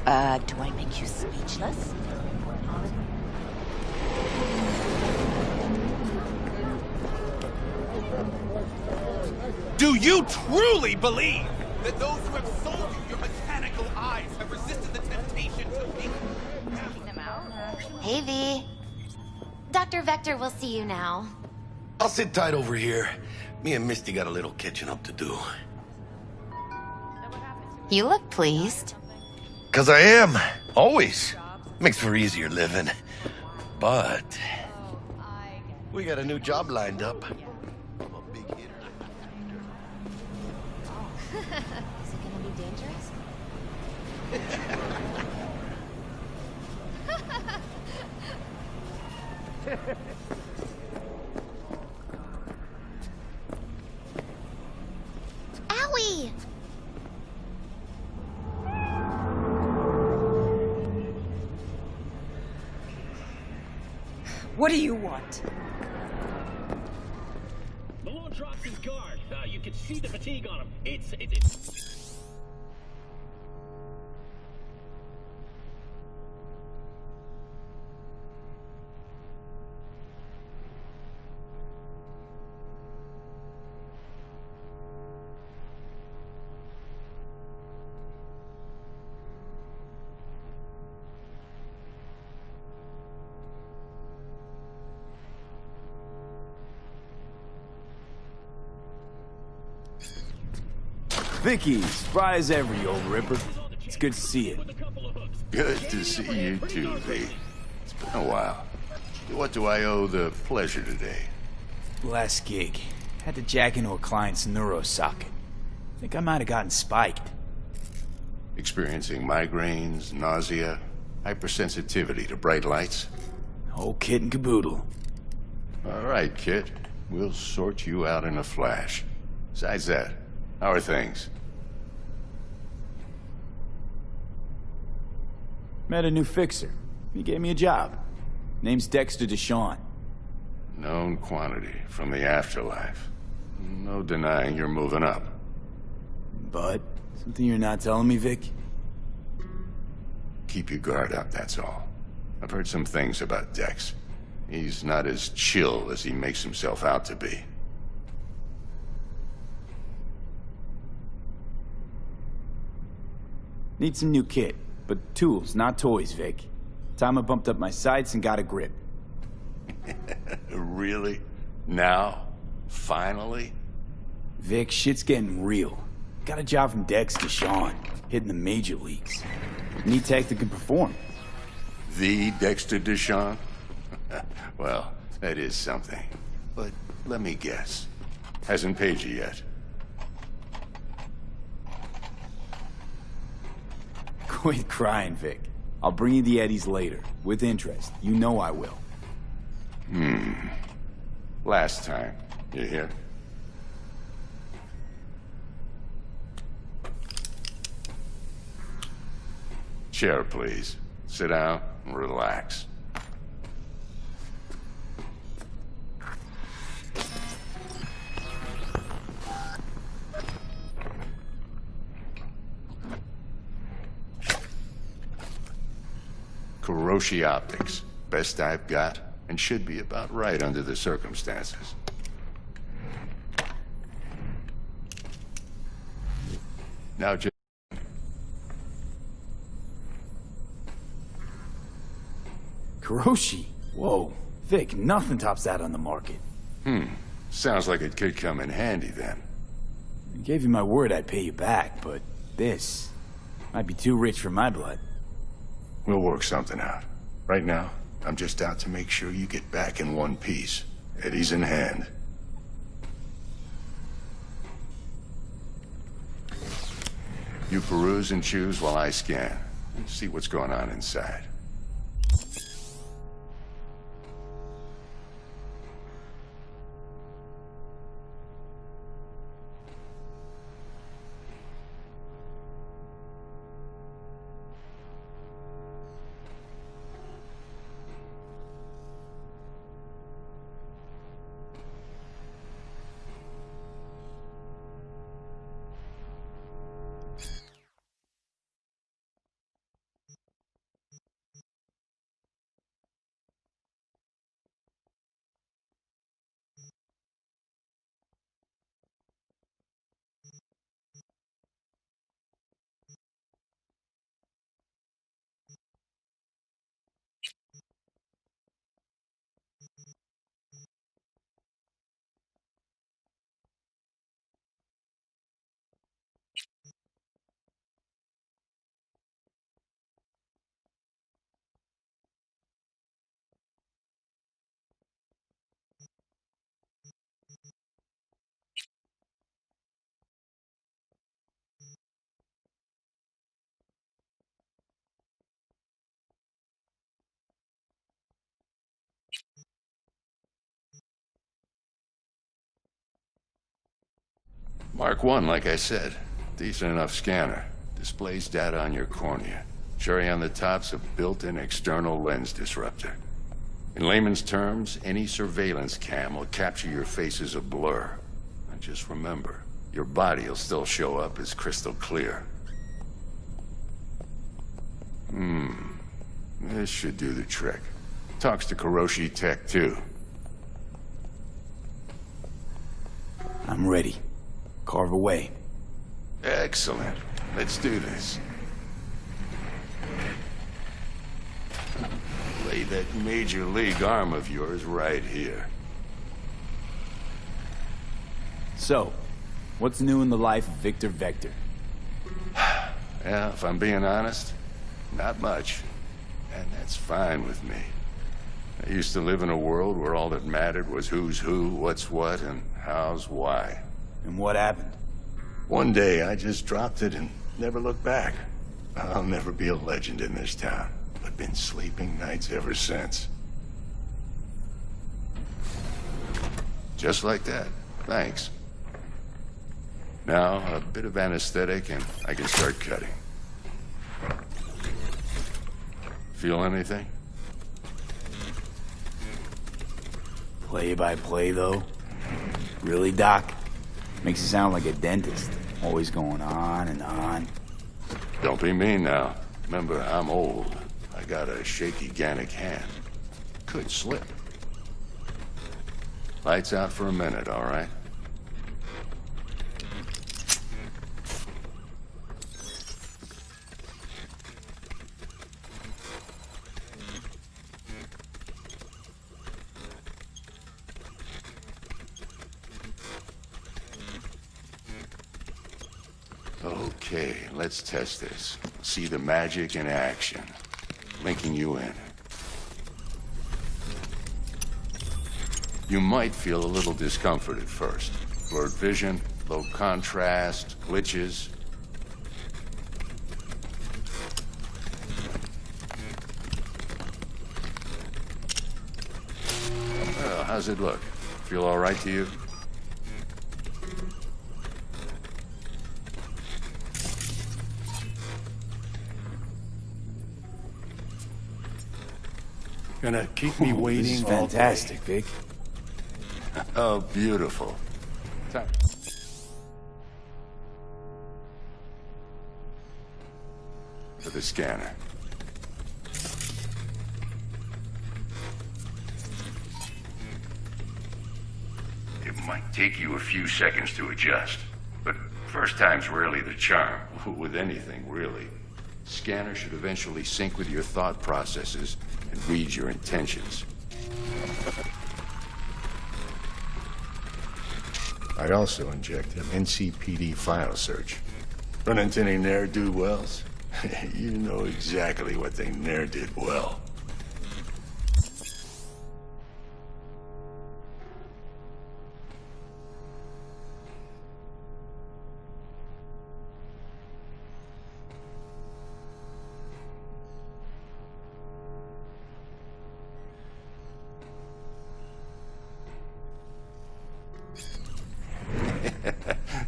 Do I make you speechless? Do you truly believe that those who have sold you your mechanical eyes have resisted the temptation to think? Hey, V. Dr. Vector will see you now. I'll sit tight over here. Me and Misty got a little catching up to do. You look pleased. 'Cause I am. Always. Makes for easier living. But we got a new job lined up. I'm a big hitter. Is it gonna be dangerous? Owie! What do you want? Malone drops his guard. You can see the fatigue on him. It's... Vicky, spry as ever, you old ripper. It's good to see you. Good to see you too, V. It's been a while. What do I owe the pleasure today? Last gig. Had to jack into a client's neurosocket. Think I might have gotten spiked. Experiencing migraines, nausea, hypersensitivity to bright lights? Whole kit and caboodle. All right, kid. We'll sort you out in a flash. Besides that, how are things? Met a new fixer. He gave me a job. Name's Dexter Deshawn. Known quantity from the afterlife. No denying you're moving up. But, something you're not telling me, Vic? Keep your guard up, that's all. I've heard some things about Dex. He's not as chill as he makes himself out to be. Need some new kit, but tools, not toys, Vic. Time I bumped up my sights and got a grip. Really? Now? Finally? Vic, shit's getting real. Got a job from Dex Deshawn, hitting the major leagues. Need tech that can perform. The Dexter Deshawn? Well, that is something. But let me guess. Hasn't paid you yet. Quit crying, Vic. I'll bring you the eddies later, with interest. You know I will. Last time. You hear? Chair, please. Sit down and relax. Kuroshi Optics. Best I've got, and should be about right under the circumstances. Now just... Kuroshi? Whoa. Vic, nothing tops that on the market. Sounds like it could come in handy then. I gave you my word I'd pay you back, but this might be too rich for my blood. We'll work something out. Right now, I'm just out to make sure you get back in one piece. Eddie's in hand. You peruse and choose while I scan. See what's going on inside. Mark 1, like I said. Decent enough scanner. Displays data on your cornea. Cherry on the top's a built-in external lens disruptor. In layman's terms, any surveillance cam will capture your face as a blur. And just remember, your body will still show up as crystal clear. This should do the trick. Talks to Kuroshi Tech, too. I'm ready. Carve away. Excellent. Let's do this. Lay that major league arm of yours right here. So, what's new in the life of Victor Vector? Yeah, if I'm being honest, not much. And that's fine with me. I used to live in a world where all that mattered was who's who, what's what, and how's why. And what happened? One day, I just dropped it and never looked back. I'll never be a legend in this town, but been sleeping nights ever since. Just like that. Thanks. Now, a bit of anesthetic and I can start cutting. Feel anything? Play by play, though? Really, Doc? Makes you sound like a dentist. Always going on and on. Don't be mean now. Remember, I'm old. I got a shaky Gannic hand. Could slip. Lights out for a minute, all right? Okay, let's test this. See the magic in action. Linking you in. You might feel a little discomfort at first. Blurred vision, low contrast, glitches. Well, how's it look? Feel all right to you? Gonna keep me waiting. This is fantastic, Vic. Oh, beautiful. Time. For the scanner. It might take you a few seconds to adjust, but first time's rarely the charm, with anything, really. Scanner should eventually sync with your thought processes and read your intentions. I also inject an NCPD file search. Run into any ne'er-do-wells? You know exactly what they ne'er did well.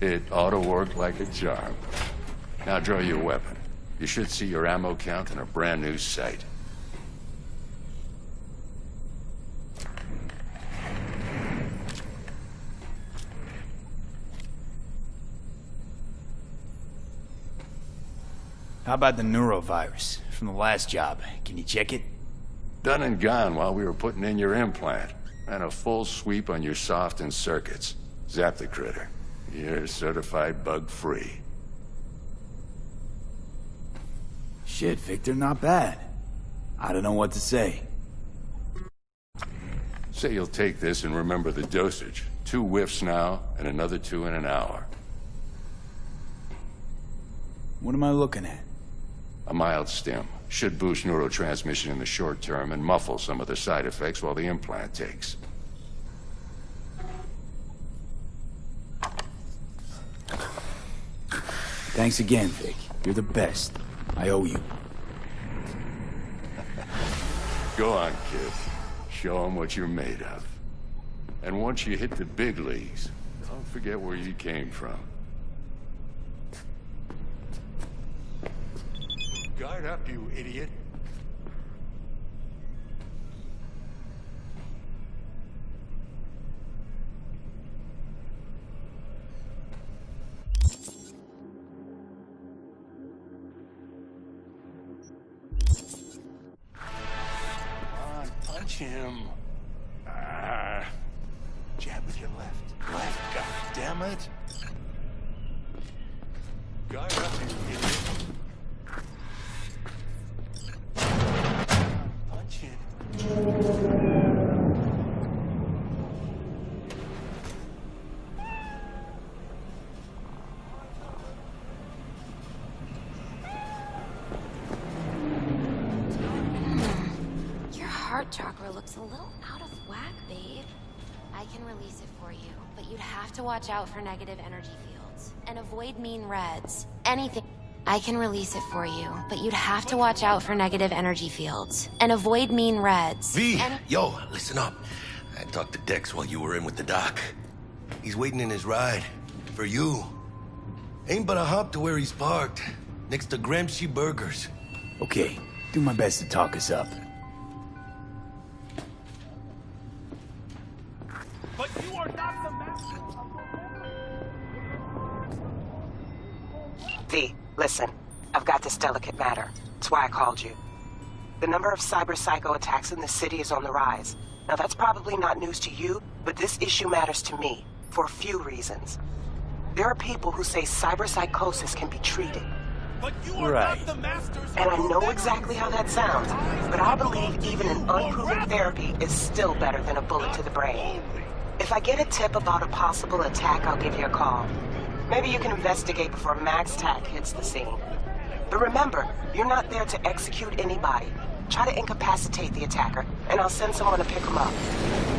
It ought to work like a charm. Now draw your weapon. You should see your ammo count in a brand new sight. How about the neurovirus from the last job? Can you check it? Done and gone while we were putting in your implant. And a full sweep on your soft and circuits. Zap the critter. You're certified bug-free. Shit, Victor, not bad. I don't know what to say. Say you'll take this and remember the dosage. 2 whiffs now, and another 2 in an hour. What am I looking at? A mild stim. Should boost neurotransmission in the short term and muffle some of the side effects while the implant takes. Thanks again, Vic. You're the best. I owe you. Go on, kid. Show them what you're made of. And once you hit the big leagues, don't forget where you came from. Guard up, you idiot. Punch him. Jab with your left. Left, god damn it. Guard up, you idiot. Punch it. Your heart chakra looks a little out of whack, babe. I can release it for you, but you'd have to watch out for negative energy fields and avoid mean reds. Anything. I can release it for you, but you'd have to watch out for negative energy fields and avoid mean reds. V, yo, listen up. I talked to Dex while you were in with the doc. He's waiting in his ride. For you. Ain't but a hop to where he's parked. Next to Gramsci Burgers. Okay, do my best to talk us up. But you are not the master of V, listen. I've got this delicate matter. That's why I called you. The number of cyber-psycho attacks in the city is on the rise. Now, that's probably not news to you, but this issue matters to me for a few reasons. There are people who say cyberpsychosis can be treated. But you are Right. not the masters And I of know your exactly how that sounds, but I believe even an unproven therapy is still better than a bullet to the brain. If I get a tip about a possible attack, I'll give you a call. Maybe you can investigate before Max Tack hits the scene. But remember, you're not there to execute anybody. Try to incapacitate the attacker, and I'll send someone to pick him up.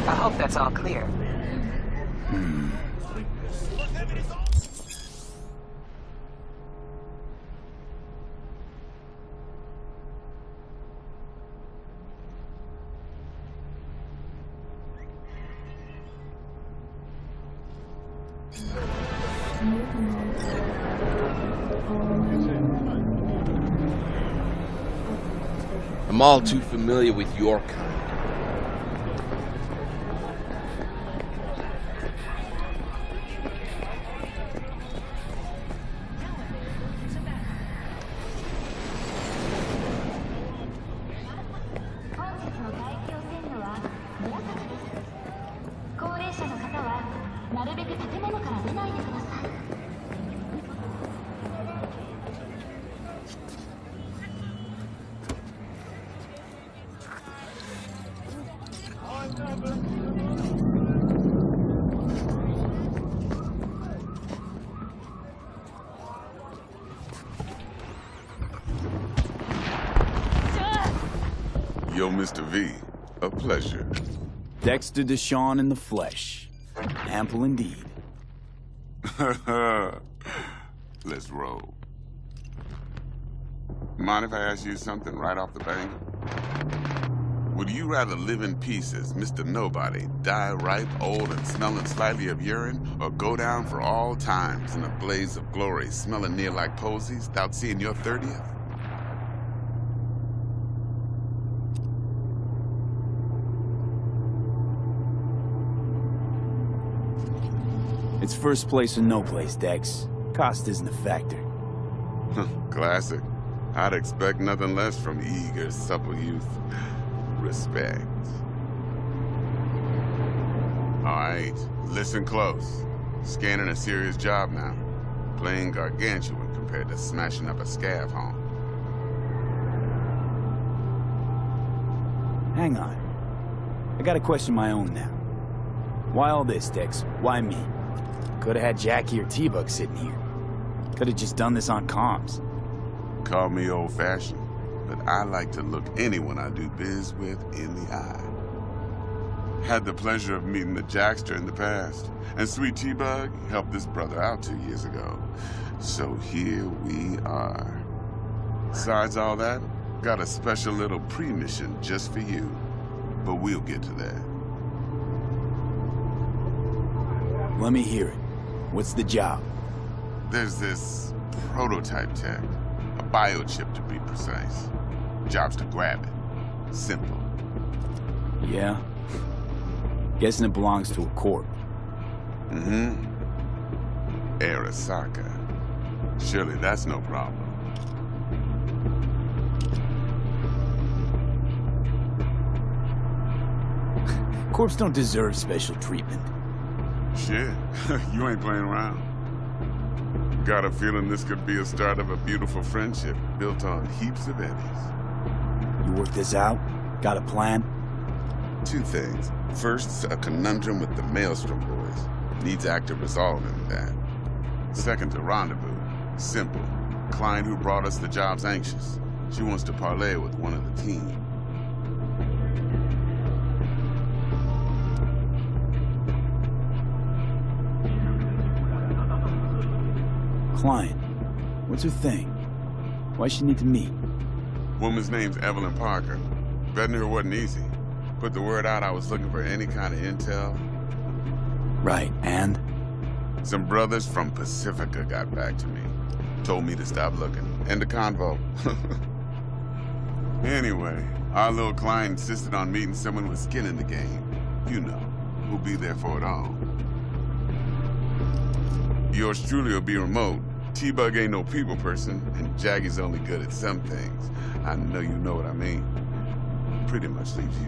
I hope that's all clear. I'm all too familiar with your kind. Yo, Mr. V, a pleasure. Dexter Deshawn in the flesh. Ample indeed. Let's roll. Mind if I ask you something right off the bank? Would you rather live in peace as Mr. Nobody, die ripe, old, and smelling slightly of urine, or go down for all times in a blaze of glory, smelling near like posies, without seeing your 30th? It's first place or no place, Dex. Cost isn't a factor. Classic. I'd expect nothing less from eager, supple youth. Respect. All right, listen close. Scanning a serious job now. Playing gargantuan compared to smashing up a scav home. Hang on. I got a question of my own now. Why all this, Dex? Why me? Could have had Jackie or T-Bug sitting here. Could have just done this on comms. Call me old-fashioned, but I like to look anyone I do biz with in the eye. Had the pleasure of meeting the Jackster in the past, and Sweet T-Bug helped this brother out 2 years ago. So here we are. Besides all that, got a special little pre-mission just for you. But we'll get to that. Let me hear it. What's the job? There's this prototype tech, a biochip to be precise. Job's to grab it. Simple. Yeah? Guessing it belongs to a corp. Mm-hmm. Arasaka. Surely that's no problem. Corps don't deserve special treatment. Shit, you ain't playing around. Got a feeling this could be a start of a beautiful friendship built on heaps of eddies. You work this out? Got a plan? Two things. First, a conundrum with the Maelstrom boys. Needs active resolving that. Second, a rendezvous. Simple. Client who brought us the job's anxious. She wants to parlay with one of the team. Client. What's her thing? Why she need to meet? Woman's name's Evelyn Parker. Vetting her wasn't easy. Put the word out I was looking for any kind of intel. Right, and? Some brothers from Pacifica got back to me. Told me to stop looking. End of convo. Anyway, our little client insisted on meeting someone with skin in the game. You know, who'll be there for it all. Yours truly will be remote. T-Bug ain't no people person, and Jaggy's only good at some things. I know you know what I mean. Pretty much leaves you.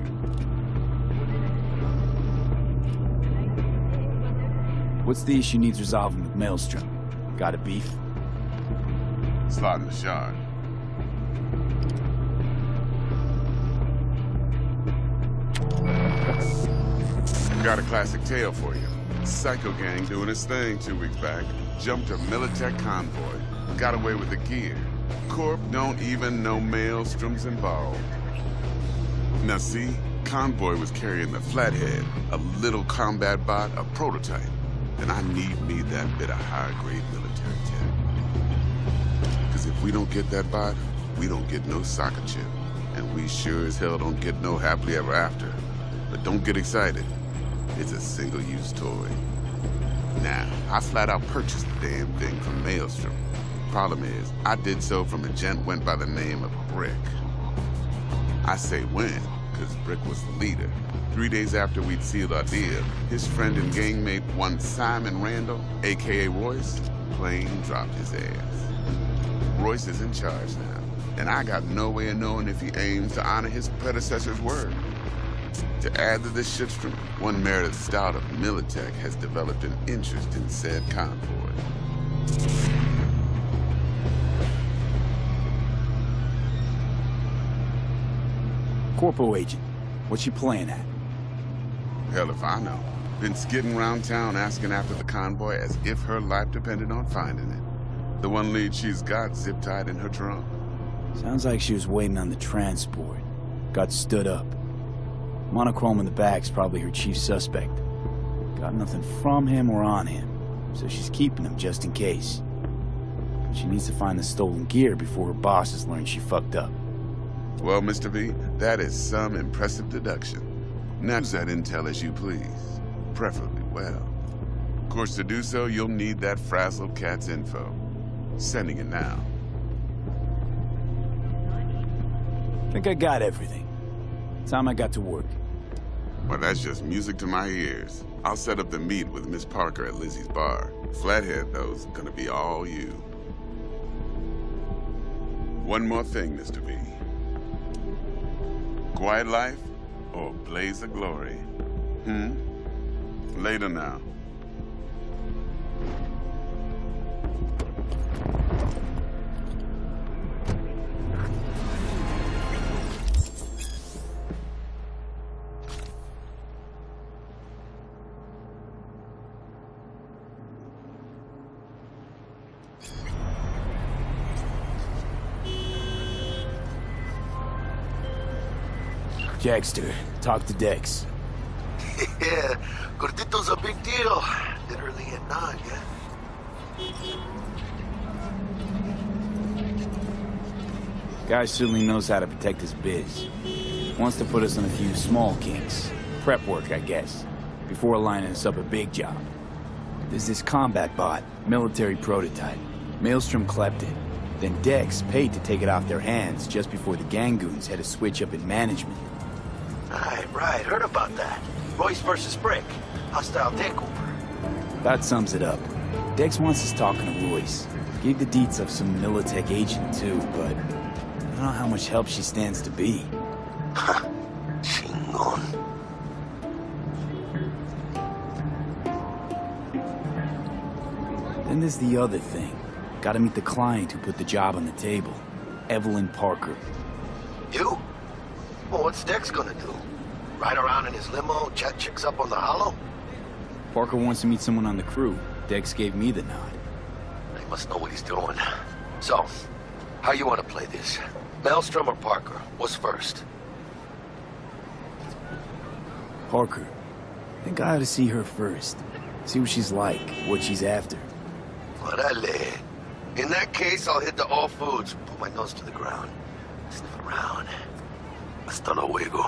What's the issue needs resolving with Maelstrom? Got a beef? Slotting the shard. Got a classic tale for you. Psycho gang doing its thing 2 weeks back. Jumped a Militech convoy. Got away with the gear. Corp don't even know Maelstrom's involved. Now see, convoy was carrying the Flathead, a little combat bot, a prototype. And I need me that bit of high-grade military tech. Because if we don't get that bot, we don't get no soccer chip. And we sure as hell don't get no happily ever after. But don't get excited. It's a single-use toy. Now, I flat out purchased the damn thing from Maelstrom. Problem is, I did so from a gent went by the name of Brick. I say when, because Brick was the leader. 3 days after we'd sealed our deal, his friend and gangmate, one Simon Randall, a.k.a. Royce, plain dropped his ass. Royce is in charge now, and I got no way of knowing if he aims to honor his predecessor's word. To add to this shitstorm, one Meredith Stout of Militech has developed an interest in said convoy. Corpo agent. What's she playing at? Hell if I know. Been skidding around town asking after the convoy as if her life depended on finding it. The one lead she's got zip-tied in her trunk. Sounds like she was waiting on the transport. Got stood up. Monochrome in the back's probably her chief suspect. Got nothing from him or on him, so she's keeping him just in case. She needs to find the stolen gear before her bosses learn she fucked up. Well, Mr. V, that is some impressive deduction. Now use that intel as you please, preferably well. Of course, to do so, you'll need that frazzled cat's info. Sending it now. Think I got everything. Time I got to work. Well, that's just music to my ears. I'll set up the meet with Miss Parker at Lizzie's bar. Flathead, though's gonna be all you. One more thing, Mr. V. Quiet life or blaze of glory? Later now. Jackster, talk to Dex. Yeah, Curtindo's a big deal. Literally and not, yeah? Guy certainly knows how to protect his biz. Wants to put us on a few small kinks. Prep work, I guess. Before lining us up a big job. There's this combat bot, military prototype. Maelstrom clept it. Then Dex paid to take it off their hands just before the Gangoons had a switch up in management. Right, heard about that. Royce versus Brick. Hostile takeover. That sums it up. Dex wants us talking to Royce. Gave the deets of some Militech agent too, but I don't know how much help she stands to be. Chingon. Then there's the other thing. Gotta meet the client who put the job on the table. Evelyn Parker. You? Well, what's Dex gonna do? Ride around in his limo, chat chicks up on the hollow? Parker wants to meet someone on the crew. Dex gave me the nod. He must know what he's doing. So, how you want to play this? Maelstrom or Parker? What's first? Parker. I think I ought to see her first. See what she's like, what she's after. Orale. In that case, I'll hit the all foods, put my nose to the ground, sniff around. Hasta luego.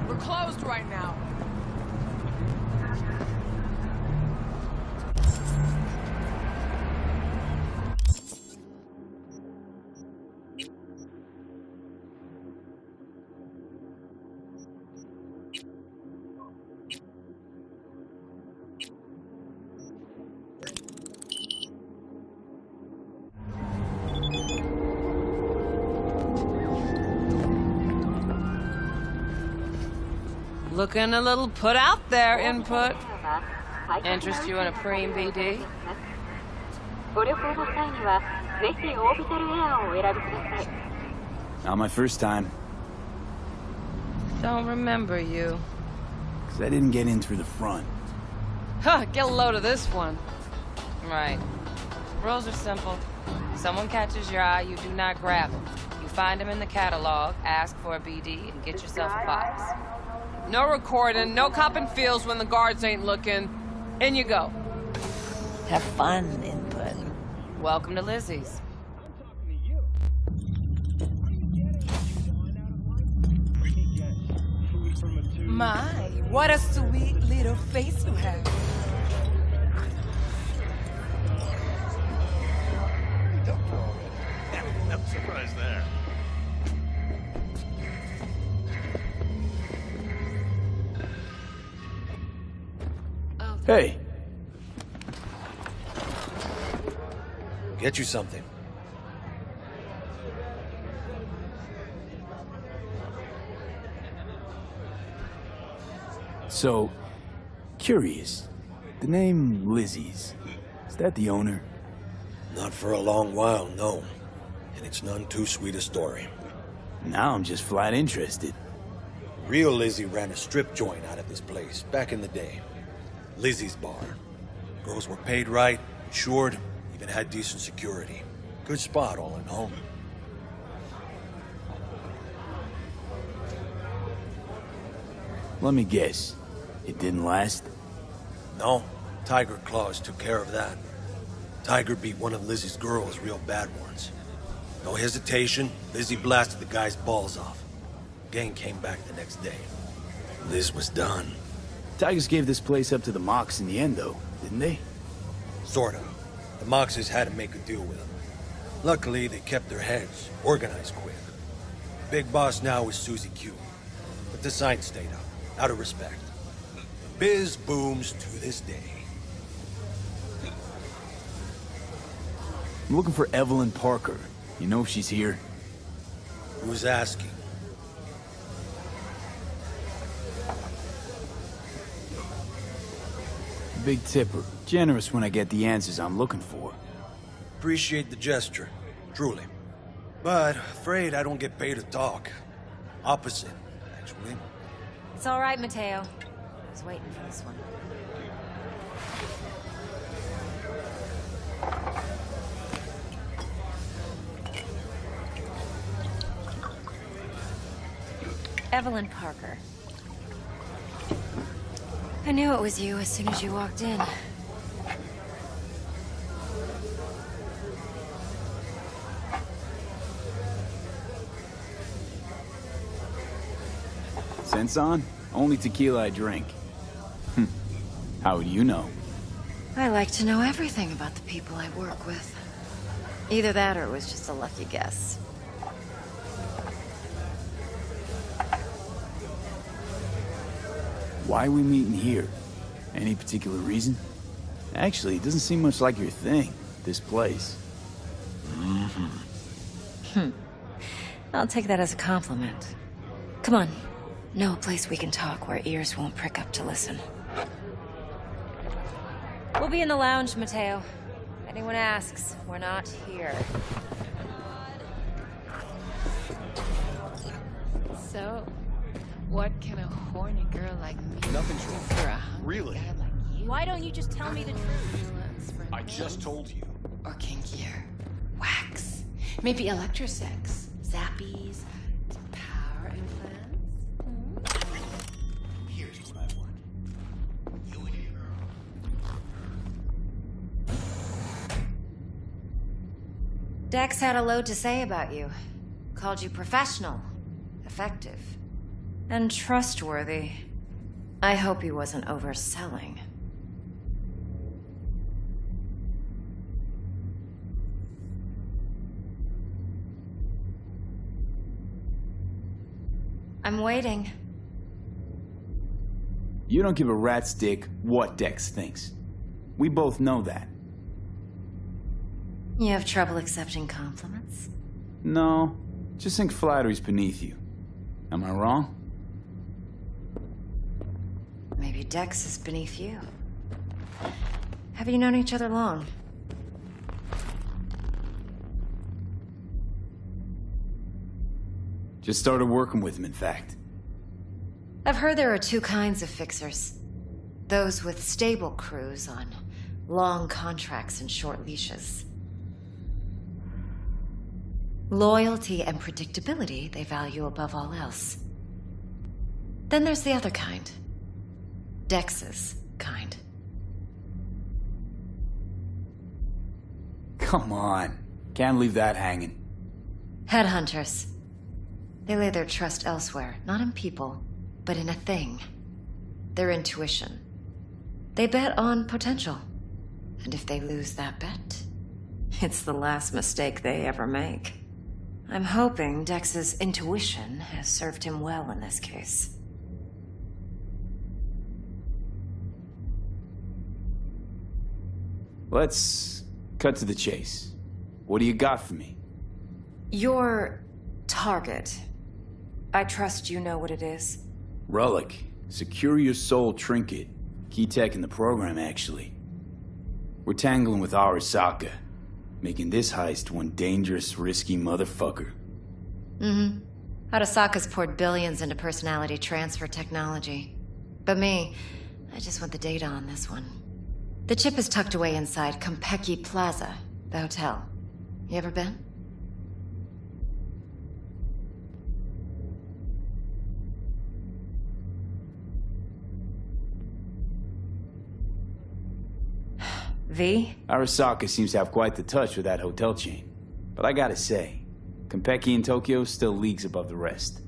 We're closed right now. Looking a little put out there, input. Interest you in a preem BD? Not my first time. Don't remember you. 'Cause I didn't get in through the front. Huh, get a load of this one. Right. Rules are simple. Someone catches your eye, you do not grab him. You find him in the catalog, ask for a BD, and get yourself a box. No recording, no copping feels when the guards ain't looking. In you go. Have fun, input. Welcome to Lizzie's. My, what a sweet little face you have. No surprise there. Hey. Get you something. So, curious. The name Lizzie's. Is that the owner? Not for a long while, no. And it's none too sweet a story. Now I'm just flat interested. Real Lizzie ran a strip joint out of this place back in the day. Lizzie's Bar. Girls were paid right, insured, even had decent security. Good spot, all in all. Let me guess. It didn't last? No, Tiger Claws took care of that. Tiger beat one of Lizzie's girls real bad once. No hesitation, Lizzie blasted the guy's balls off. Gang came back the next day. Liz was done. Tigers gave this place up to the Mox in the end, though, didn't they? Sort of. The Moxes had to make a deal with them. Luckily, they kept their heads, organized quick. Big boss now is Susie Q. But the sign stayed up, out of respect. Biz booms to this day. I'm looking for Evelyn Parker. You know if she's here? Who's asking? Big tipper. Generous when I get the answers I'm looking for. Appreciate the gesture, truly. But afraid I don't get paid to talk. Opposite, actually. It's all right, Mateo. I was waiting for this one. Evelyn Parker. I knew it was you as soon as you walked in. Sense on? Only tequila I drink. How would you know? I like to know everything about the people I work with. Either that or it was just a lucky guess. Why are we meeting here? Any particular reason? Actually, it doesn't seem much like your thing, this place. I'll take that as a compliment. Come on. Know a place we can talk where ears won't prick up to listen. We'll be in the lounge, Mateo. If anyone asks, we're not here. So, what can a horny girl like me Nothing's do wrong. for a hungry Really? guy like you? Why don't you just tell me the truth? I just told you. Or kinkier. Wax. Maybe electrosex. Zappies. Power implants. Here's what I want. You and your girl. Dex had a load to say about you. Called you professional, effective, and trustworthy. I hope he wasn't overselling. I'm waiting. You don't give a rat's dick what Dex thinks. We both know that. You have trouble accepting compliments? No, just think flattery's beneath you. Am I wrong? Maybe Dex is beneath you. Have you known each other long? Just started working with him, in fact. I've heard there are two kinds of fixers. Those with stable crews on long contracts and short leashes. Loyalty and predictability they value above all else. Then there's the other kind. Dex's kind. Come on. Can't leave that hanging. Headhunters. They lay their trust elsewhere, not in people, but in a thing. Their intuition. They bet on potential. And if they lose that bet, it's the last mistake they ever make. I'm hoping Dex's intuition has served him well in this case. Let's cut to the chase. What do you got for me? Your target. I trust you know what it is. Relic. Secure your soul trinket. Key tech in the program, actually. We're tangling with Arasaka, making this heist one dangerous, risky motherfucker. Mm-hmm. Arasaka's poured billions into personality transfer technology. But me, I just want the data on this one. The chip is tucked away inside Kompeki Plaza, the hotel. You ever been? V? Arasaka seems to have quite the touch with that hotel chain. But I gotta say, Kompeki in Tokyo still leagues above the rest.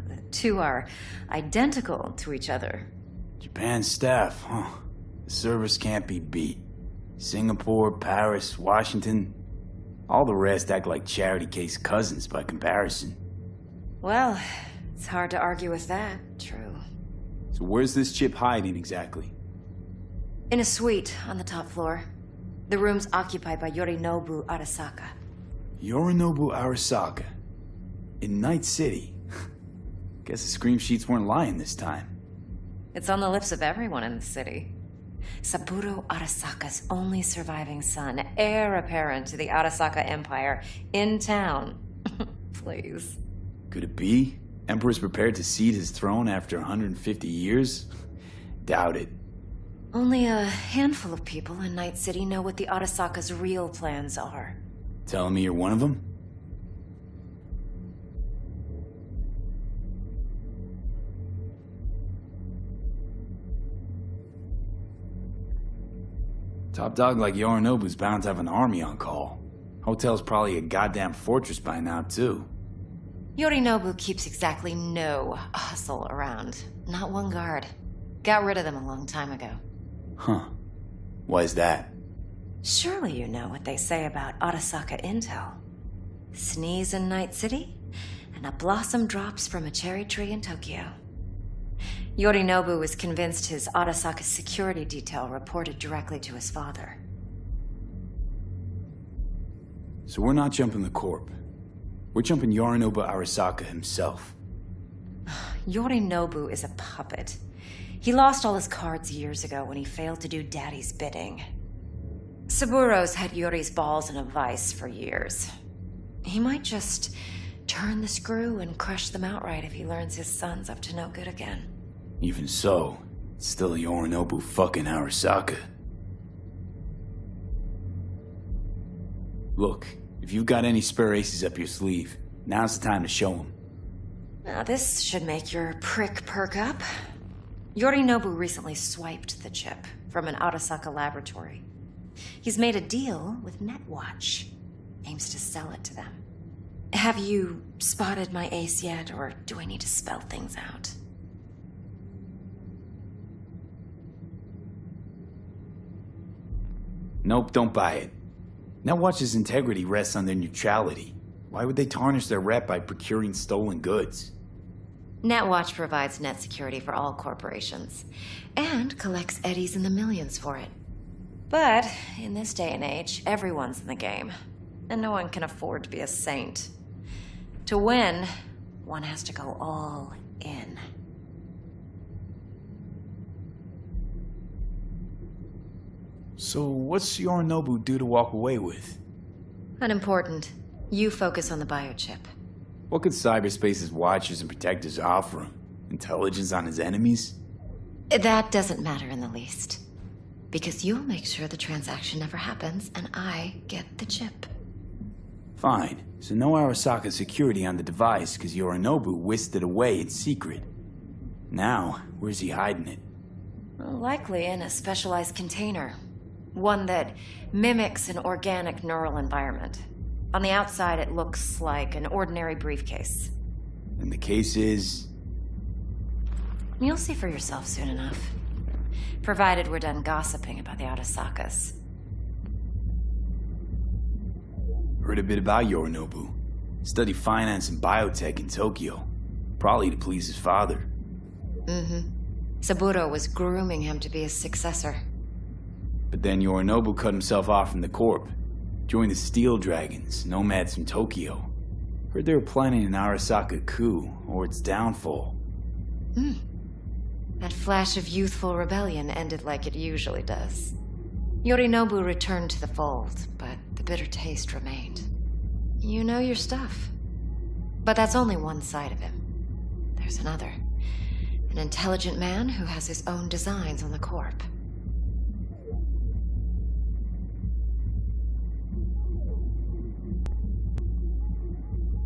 The two are identical to each other. Japan's staff, huh? The service can't be beat. Singapore, Paris, Washington, all the rest act like charity case cousins by comparison. Well, it's hard to argue with that, true. So where's this chip hiding exactly? In a suite on the top floor. The room's occupied by Yorinobu Arasaka. Yorinobu Arasaka? In Night City? Guess the scream sheets weren't lying this time. It's on the lips of everyone in the city. Saburo Arasaka's only surviving son, heir apparent to the Arasaka Empire, in town. Please. Could it be? Emperor's prepared to cede his throne after 150 years? Doubt it. Only a handful of people in Night City know what the Arasaka's real plans are. Telling me you're one of them? Top dog like Yorinobu's bound to have an army on call. Hotel's probably a goddamn fortress by now, too. Yorinobu keeps exactly no hustle around. Not one guard. Got rid of them a long time ago. Huh. Why is that? Surely you know what they say about Arasaka intel. Sneeze in Night City, and a blossom drops from a cherry tree in Tokyo. Yorinobu was convinced his Arasaka security detail reported directly to his father. So we're not jumping the corp. We're jumping Yorinobu Arasaka himself. Yorinobu is a puppet. He lost all his cards years ago when he failed to do Daddy's bidding. Saburo's had Yori's balls in a vice for years. He might just turn the screw and crush them outright if he learns his son's up to no good again. Even so, it's still Yorinobu fucking Arasaka. Look, if you've got any spare aces up your sleeve, now's the time to show them. Now this should make your prick perk up. Yorinobu recently swiped the chip from an Arasaka laboratory. He's made a deal with Netwatch. Aims to sell it to them. Have you spotted my ace yet, or do I need to spell things out? Nope, don't buy it. Netwatch's integrity rests on their neutrality. Why would they tarnish their rep by procuring stolen goods? Netwatch provides net security for all corporations, and collects eddies in the millions for it. But in this day and age, everyone's in the game, and no one can afford to be a saint. To win, one has to go all in. So what's Yorinobu due to walk away with? Unimportant. You focus on the biochip. What could cyberspace's watchers and protectors offer him? Intelligence on his enemies? That doesn't matter in the least. Because you'll make sure the transaction never happens, and I get the chip. Fine. So no Arasaka security on the device, because Yorinobu whisked it away in secret. Now, where's he hiding it? Well, likely in a specialized container. One that mimics an organic neural environment. On the outside, it looks like an ordinary briefcase. And the case is? You'll see for yourself soon enough. Provided we're done gossiping about the Arasakas. Heard a bit about Yorinobu. Studied finance and biotech in Tokyo. Probably to please his father. Mm-hmm. Saburo was grooming him to be his successor. But then Yorinobu cut himself off from the Corp. Joined the Steel Dragons, nomads from Tokyo. Heard they were planning an Arasaka coup, or its downfall. That flash of youthful rebellion ended like it usually does. Yorinobu returned to the fold, but the bitter taste remained. You know your stuff. But that's only one side of him. There's another. An intelligent man who has his own designs on the Corp.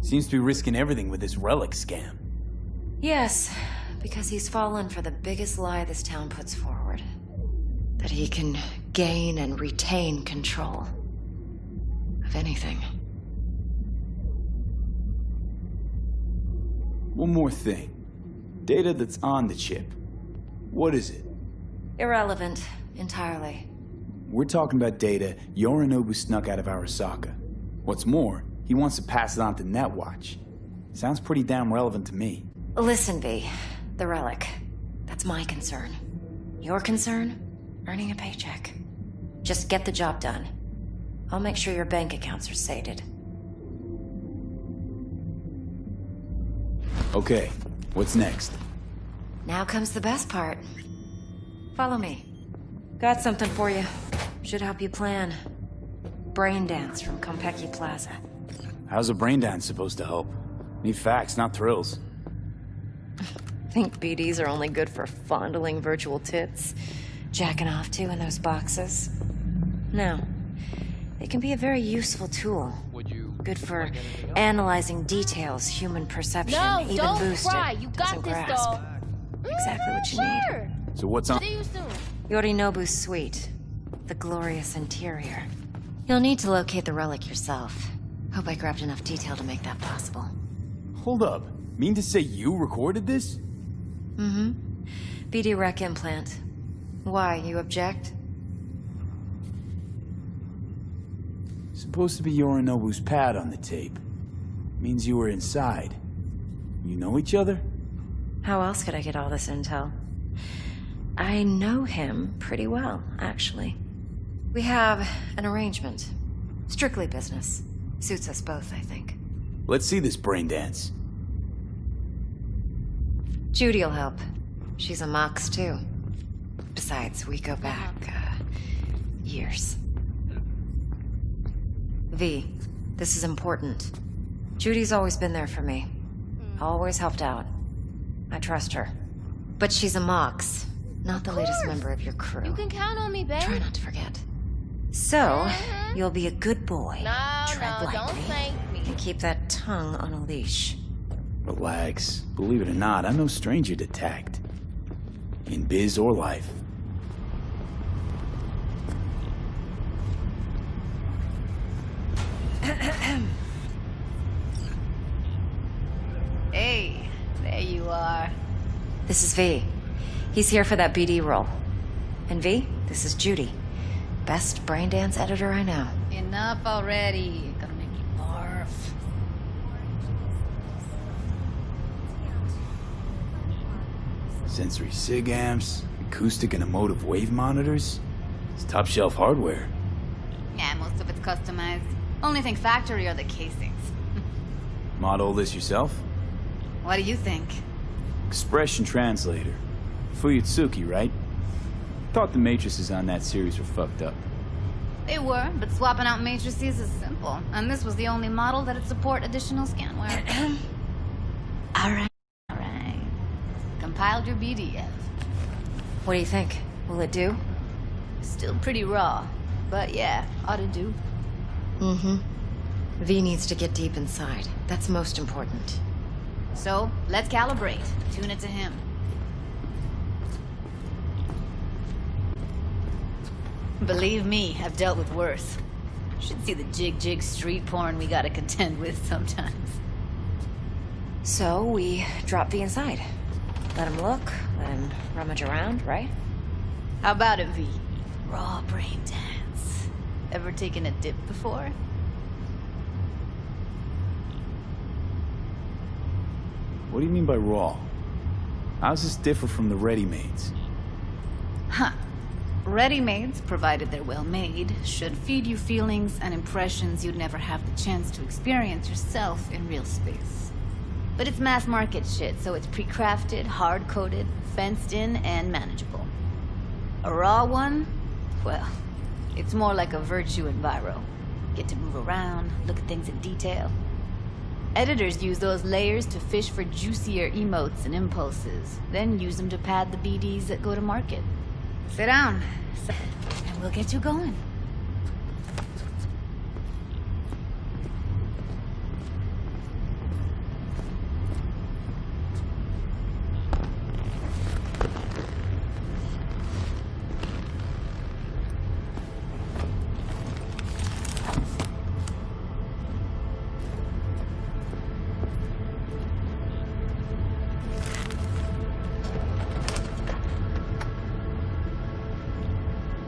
Seems to be risking everything with this relic scam. Yes, because he's fallen for the biggest lie this town puts forward. That he can gain and retain control of anything. One more thing. Data that's on the chip. What is it? Irrelevant, entirely. We're talking about data Yorinobu snuck out of Arasaka. What's more, he wants to pass it on to Netwatch. Sounds pretty damn relevant to me. Listen, V. The relic. That's my concern. Your concern? Earning a paycheck. Just get the job done. I'll make sure your bank accounts are sated. Okay, what's next? Now comes the best part. Follow me. Got something for you. Should help you plan. Brain dance from Konpeki Plaza. How's a brain dance supposed to help? Need facts, not thrills. Think BDs are only good for fondling virtual tits? Jacking off to in those boxes? No. They can be a very useful tool. Good for analyzing details human perception, No, even don't boosted, cry. You got doesn't this, grasp. doll. Exactly what you need. So what's on? See you soon. Yorinobu's suite. The glorious interior. You'll need to locate the relic yourself. Hope I grabbed enough detail to make that possible. Hold up. Mean to say you recorded this? Mm-hmm. BD rec implant. Why, you object? Supposed to be Yorinobu's pad on the tape. Means you were inside. You know each other? How else could I get all this intel? I know him pretty well, actually. We have an arrangement. Strictly business. Suits us both, I think. Let's see this brain dance. Judy'll help. She's a Mox, too. Besides, we go back, years. V, this is important. Judy's always been there for me. Always helped out. I trust her. But she's a Mox, not the latest member of your crew. You can count on me, babe. Try not to forget. So, you'll be a good boy. Tread lightly, don't thank me. and keep that tongue on a leash. Relax. Believe it or not, I'm no stranger to tact. In biz or life. Hey, there you are. This is V. He's here for that BD role. And V, this is Judy. Best brain dance editor I know. Enough already. Gonna make me barf. Sensory SIG amps, acoustic and emotive wave monitors. It's top shelf hardware. Yeah, most of it's customized. Only thing factory are the casings. Model this yourself? What do you think? Expression translator. Fuyutsuki, right? Thought the matrices on that series were fucked up. They were, but swapping out matrices is simple. And this was the only model that'd support additional scanware. Alright. Alright. Compiled your BDF. What do you think? Will it do? Still pretty raw. But yeah, ought to do. Mm-hmm. V needs to get deep inside. That's most important. So, let's calibrate. Tune it to him. Believe me, I've dealt with worse. Should see the jig street porn we gotta contend with sometimes. So, we drop V inside. Let him look, let him rummage around, right? How about it, V? Raw brain dance. Ever taken a dip before? What do you mean by raw? How's this differ from the ready-mades? Huh. Ready-mades, provided they're well made, should feed you feelings and impressions you'd never have the chance to experience yourself in real space. But it's mass market shit, so it's pre-crafted, hard-coded, fenced in, and manageable. A raw one? Well, it's more like a virtue enviro. Get to move around, look at things in detail. Editors use those layers to fish for juicier emotes and impulses, then use them to pad the BDs that go to market. Sit down, and we'll get you going.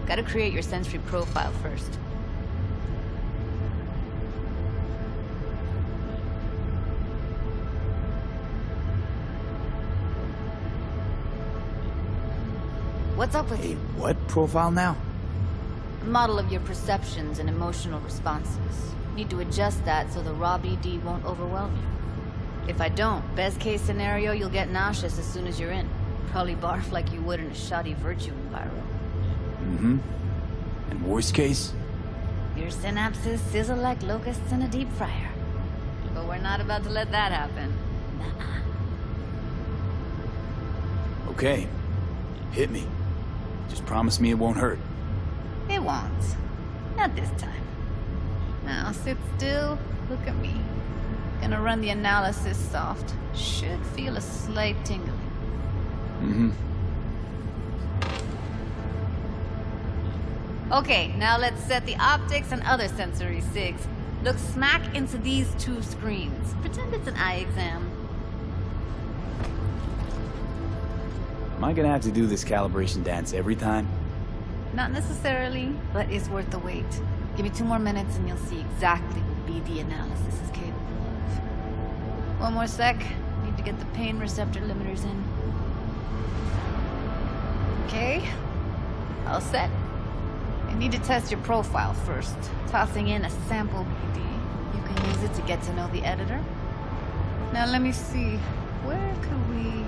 Gotta create your sensory profile first. What's up with Hey, you? what profile now? A model of your perceptions and emotional responses. Need to adjust that so the raw BD won't overwhelm you. If I don't, best case scenario, you'll get nauseous as soon as you're in. Probably barf like you would in a shoddy virtue environment. Mm-hmm. And worst case? Your synapses sizzle like locusts in a deep fryer. But we're not about to let that happen. Nuh-uh. Okay. Hit me. Just promise me it won't hurt. It won't. Not this time. Now sit still, look at me. Gonna run the analysis soft. Should feel a slight tingling. Mm-hmm. Okay, now let's set the optics and other sensory sigs. Look smack into these two screens. Pretend it's an eye exam. Am I gonna have to do this calibration dance every time? Not necessarily, but it's worth the wait. Give me 2 more minutes and you'll see exactly what BD analysis is capable of. One more sec. Need to get the pain receptor limiters in. Okay. All set. I need to test your profile first. Tossing in a sample BD. You can use it to get to know the editor. Now let me see. Where could we...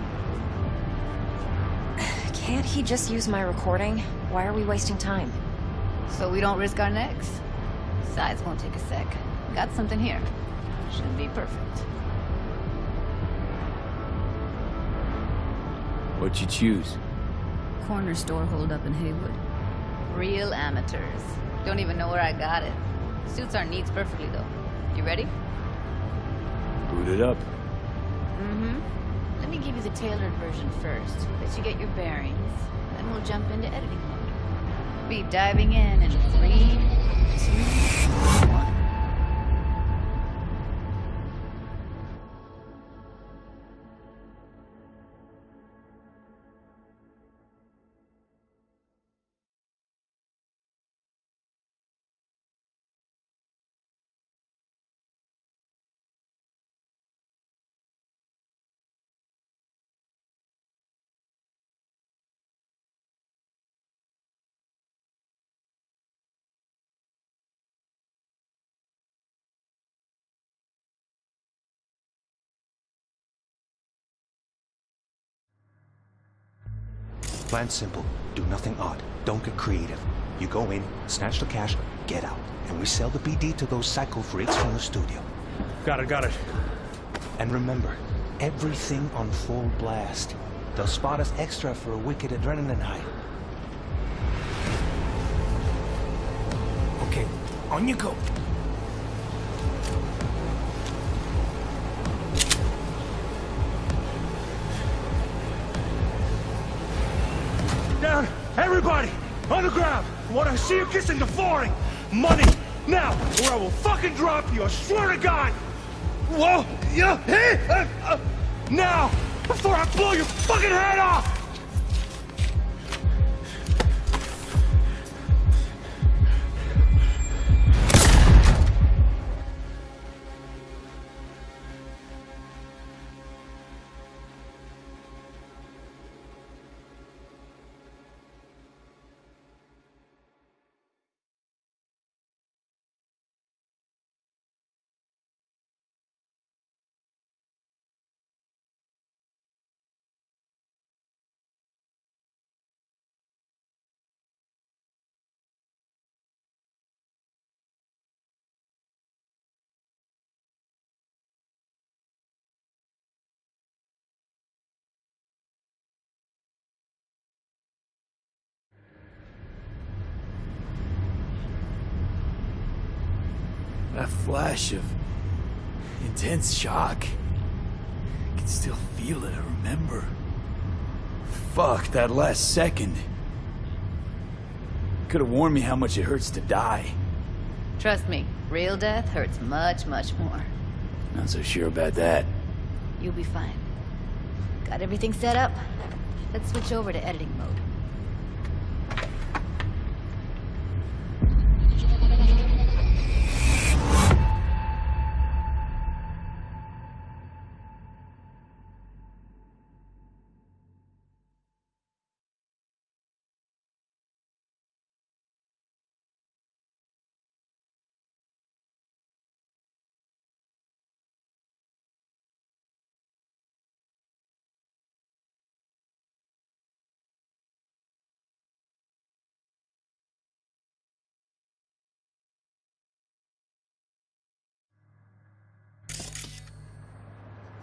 Can't he just use my recording? Why are we wasting time? So we don't risk our necks? Besides, won't take a sec. Got something here. Should be perfect. What'd you choose? Corner store holdup in Haywood. Real amateurs. Don't even know where I got it. Suits our needs perfectly, though. You ready? Boot it up. Mm-hmm. Let me give you the tailored version first. Let you get your bearings. Then we'll jump into editing mode. Be diving in 3, 2, 1. Plan simple. Do nothing odd. Don't get creative. You go in, snatch the cash, get out. And we sell the BD to those psycho freaks from the studio. Got it. And remember, everything on full blast. They'll spot us extra for a wicked adrenaline high. Okay, on you go. Down! Everybody! On the ground! I want to see you kissing the flooring! Money! Now! Or I will fucking drop you! I swear to God! Whoa! Yeah! Hey! Now! Before I blow your fucking head off! That flash of intense shock. I can still feel it, I remember. Fuck, that last second. Could have warned me how much it hurts to die. Trust me, real death hurts much, much more. Not so sure about that. You'll be fine. Got everything set up? Let's switch over to editing mode.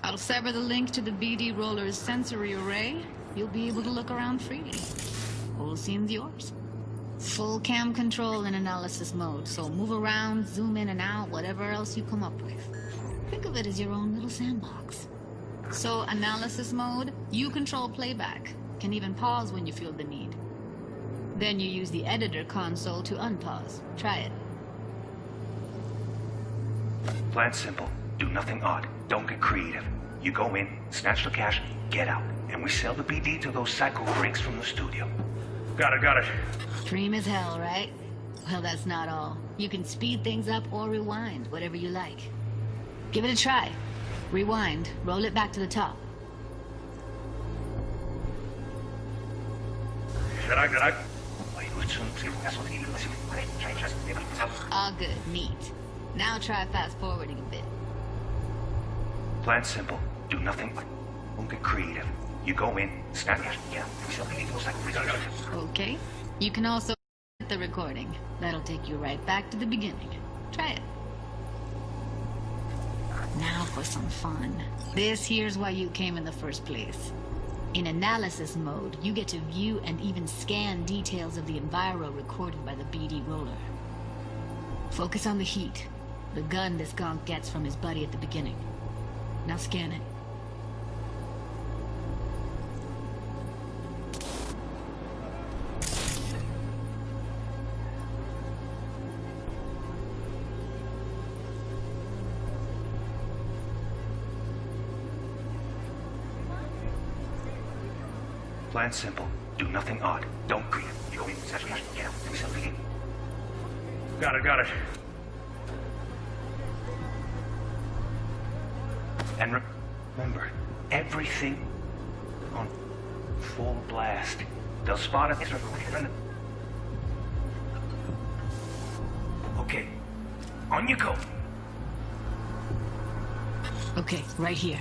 I'll sever the link to the BD roller's sensory array. You'll be able to look around freely. Whole scene's yours. Full cam control in analysis mode, so move around, zoom in and out, whatever else you come up with. Think of it as your own little sandbox. So, analysis mode, you control playback. Can even pause when you feel the need. Then you use the editor console to unpause. Try it. Plan simple. Do nothing odd. Don't get creative. You go in, snatch the cash, get out, and we sell the BD to those psycho freaks from the studio. Got it. Dream as hell, right? Well, that's not all. You can speed things up or rewind, whatever you like. Give it a try. Rewind. Roll it back to the top. All good. Neat. Now try fast forwarding a bit. Plan simple. Do nothing. Don't get creative. You go in, snap the cash, get out. We sell the BD to those psycho freaks. Okay. You can also the recording. That'll take you right back to the beginning. Try it. Now for some fun. This here's why you came in the first place. In analysis mode, you get to view and even scan details of the enviro recorded by the BD roller. Focus on the heat, the gun this gonk gets from his buddy at the beginning. Now scan it. Plan simple. Do nothing odd. Don't creep. You go in, snatch the cash, get out. We sell the BD. Got it. And remember, everything on full blast. They'll spot us. Okay, on you go. Okay, right here.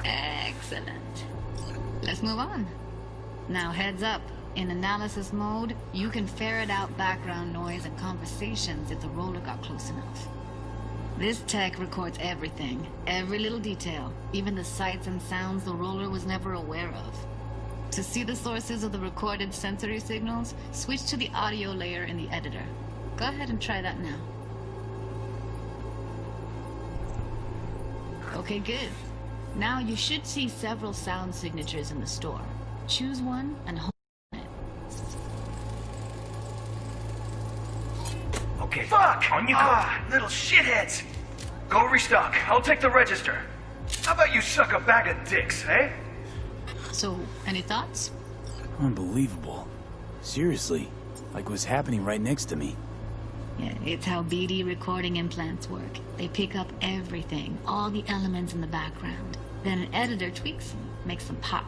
Excellent. Let's move on. Now heads up. In analysis mode, you can ferret out background noise and conversations if the roller got close enough. This tech records everything, every little detail, even the sights and sounds the roller was never aware of. To see the sources of the recorded sensory signals, switch to the audio layer in the editor. Go ahead and try that now. Okay, good. Now you should see several sound signatures in the store. Choose one and hold it. Okay. Fuck! On you go. Little shitheads! Go restock. I'll take the register. How about you suck a bag of dicks, eh? So, any thoughts? Unbelievable. Seriously, like what's happening right next to me. Yeah, it's how BD recording implants work. They pick up everything, all the elements in the background. Then an editor tweaks them, makes them pop.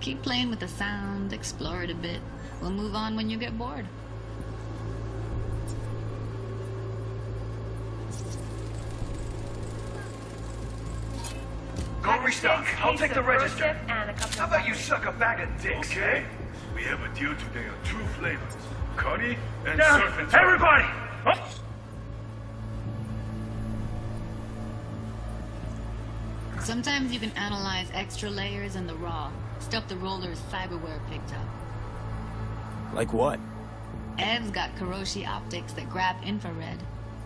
Keep playing with the sound, explore it a bit. We'll move on when you get bored. Go restock. I'll take the register. How about you suck a bag of dicks? Okay. We have a deal today on 2 flavors. Connie and Now, surf and turf. everybody! Sometimes you can analyze extra layers in the raw. Stuff the roller's cyberware picked up. Like what? Ev's got Kiroshi optics that grab infrared,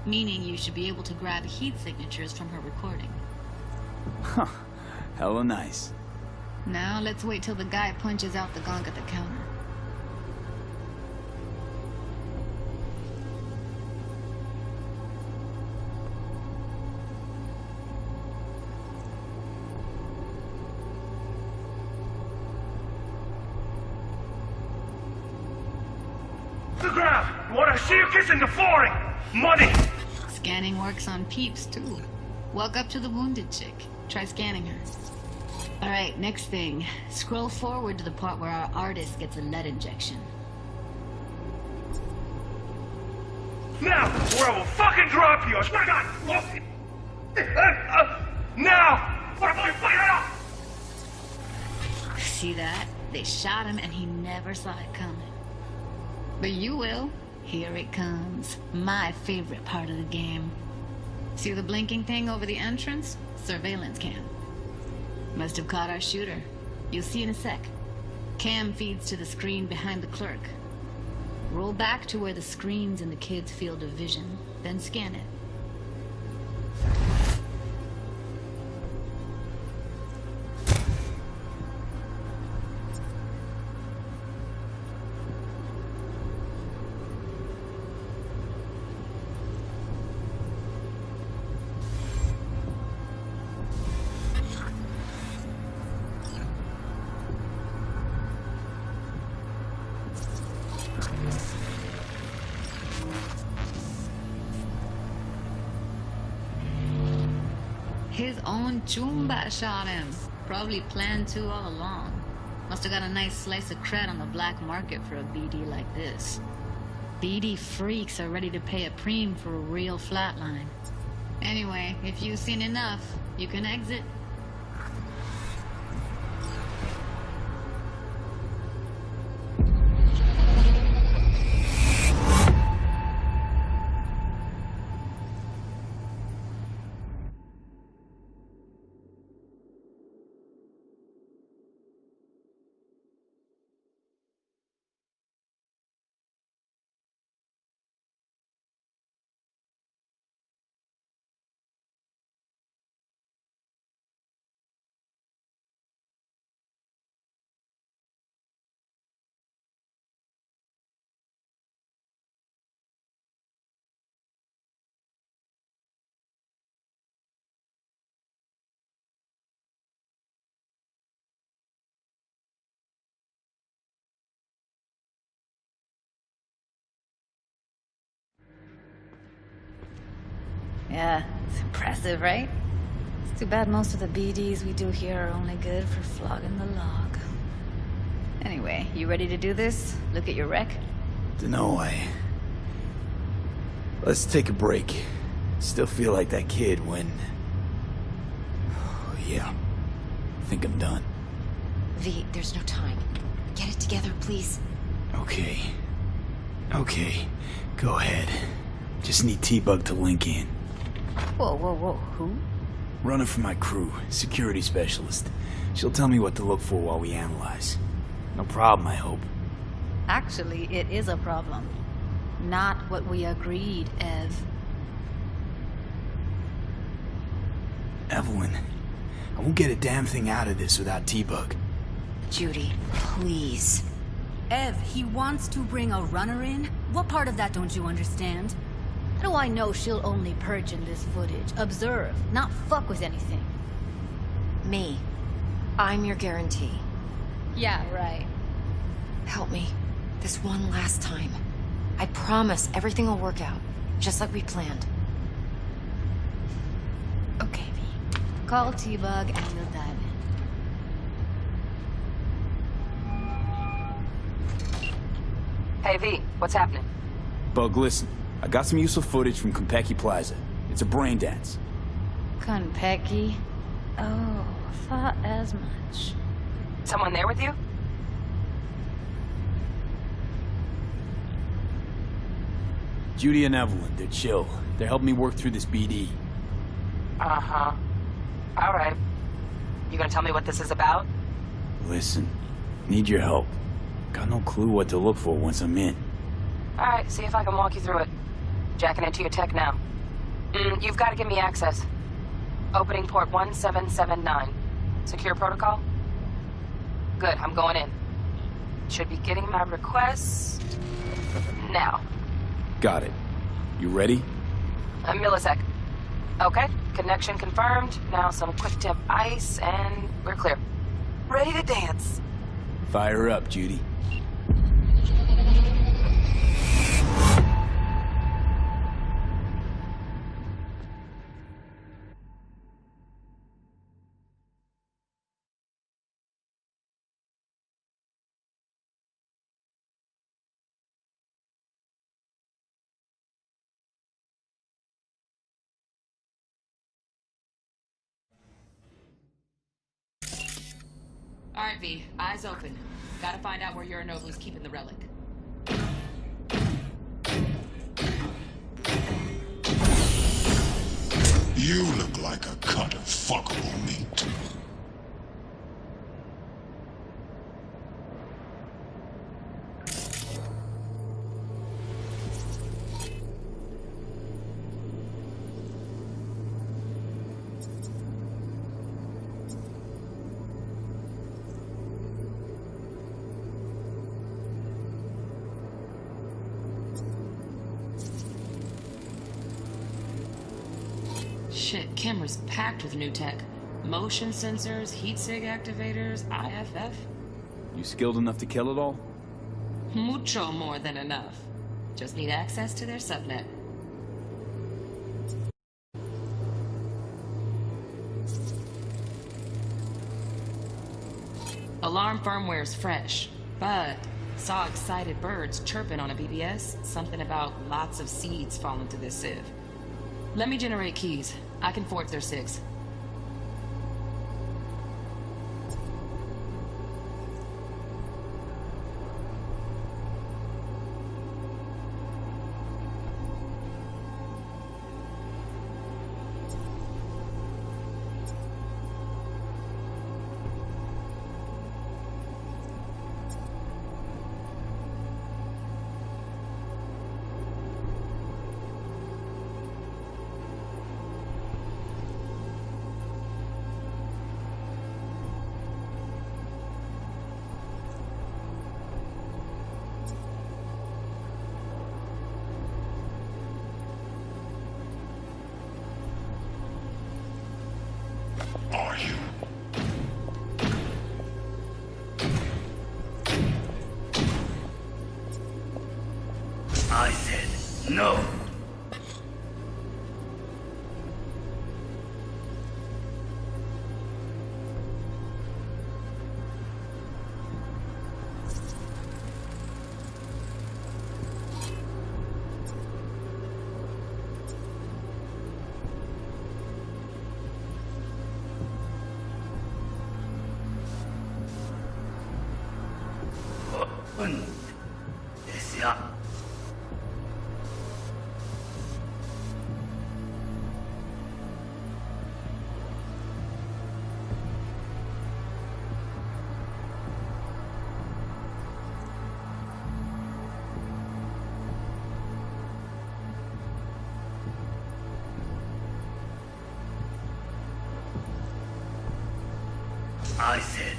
meaning you should be able to grab heat signatures from her recording. Huh. Hella nice. Now let's wait till the guy punches out the gong at the counter. The ground! You want to see you kissing the flooring! Money! Scanning works on peeps, too. Walk up to the wounded chick. Try scanning her. Alright, next thing. Scroll forward to the part where our artist gets a lead injection. Now, or I will fucking drop you! I swear to God! Now! What am I fucking up? See that? They shot him and he never saw it coming. But you will. Here it comes. My favorite part of the game. See the blinking thing over the entrance? Surveillance cam. Must have caught our shooter. You'll see in a sec. Cam feeds to the screen behind the clerk. Roll back to where the screen's in the kid's field of vision, then scan it. His own Chumba shot him. Probably planned to all along. Must have got a nice slice of cred on the black market for a BD like this. BD freaks are ready to pay a preem for a real flatline. Anyway, if you've seen enough, you can exit. Yeah, it's impressive, right? It's too bad most of the BDs we do here are only good for flogging the log. Anyway, you ready to do this? Look at your wreck? Dunno, Let's take a break. Still feel like that kid when... Yeah. I think I'm done. V, there's no time. Get it together, please. Okay. Okay. Go ahead. Just need T-Bug to link in. Whoa, whoa, whoa, who? Runner for my crew, security specialist. She'll tell me what to look for while we analyze. No problem, I hope. Actually, it is a problem. Not what we agreed, Ev. Evelyn, I won't get a damn thing out of this without T-Bug. Judy, please. Ev, he wants to bring a runner in? What part of that don't you understand? How do I know she'll only purge in this footage? Observe, not fuck with anything. Me. I'm your guarantee. Yeah, right. Help me. This one last time. I promise everything will work out, just like we planned. Okay, V. Call T-Bug and we'll dive Hey, V, what's happening? Bug, listen. I got some useful footage from Konpeki Plaza. It's a brain dance. Konpeki? Oh, thought as much. Someone there with you? Judy and Evelyn, they're chill. They're helping me work through this BD. Uh-huh. All right. You gonna tell me what this is about? Listen, need your help. Got no clue what to look for once I'm in. All right, see if I can walk you through it. Jacking into your tech now. You've got to give me access. Opening port 1779. Secure protocol? Good, I'm going in. Should be getting my request now. Got it. You ready? A millisec. Okay, connection confirmed. Now some quick tip ice, and we're clear. Ready to dance. Fire up, Judy. All right, V, eyes open. Gotta find out where Yorinobu's keeping the relic. You look like a cut of fuckable meat. Shit, camera's packed with new tech. Motion sensors, heat sig activators, IFF. You skilled enough to kill it all? Mucho more than enough. Just need access to their subnet. Alarm firmware's fresh, but saw excited birds chirping on a BBS. Something about lots of seeds falling to this sieve. Let me generate keys. I can forge their SIGs. Are you? I said no. Yes, yeah. I said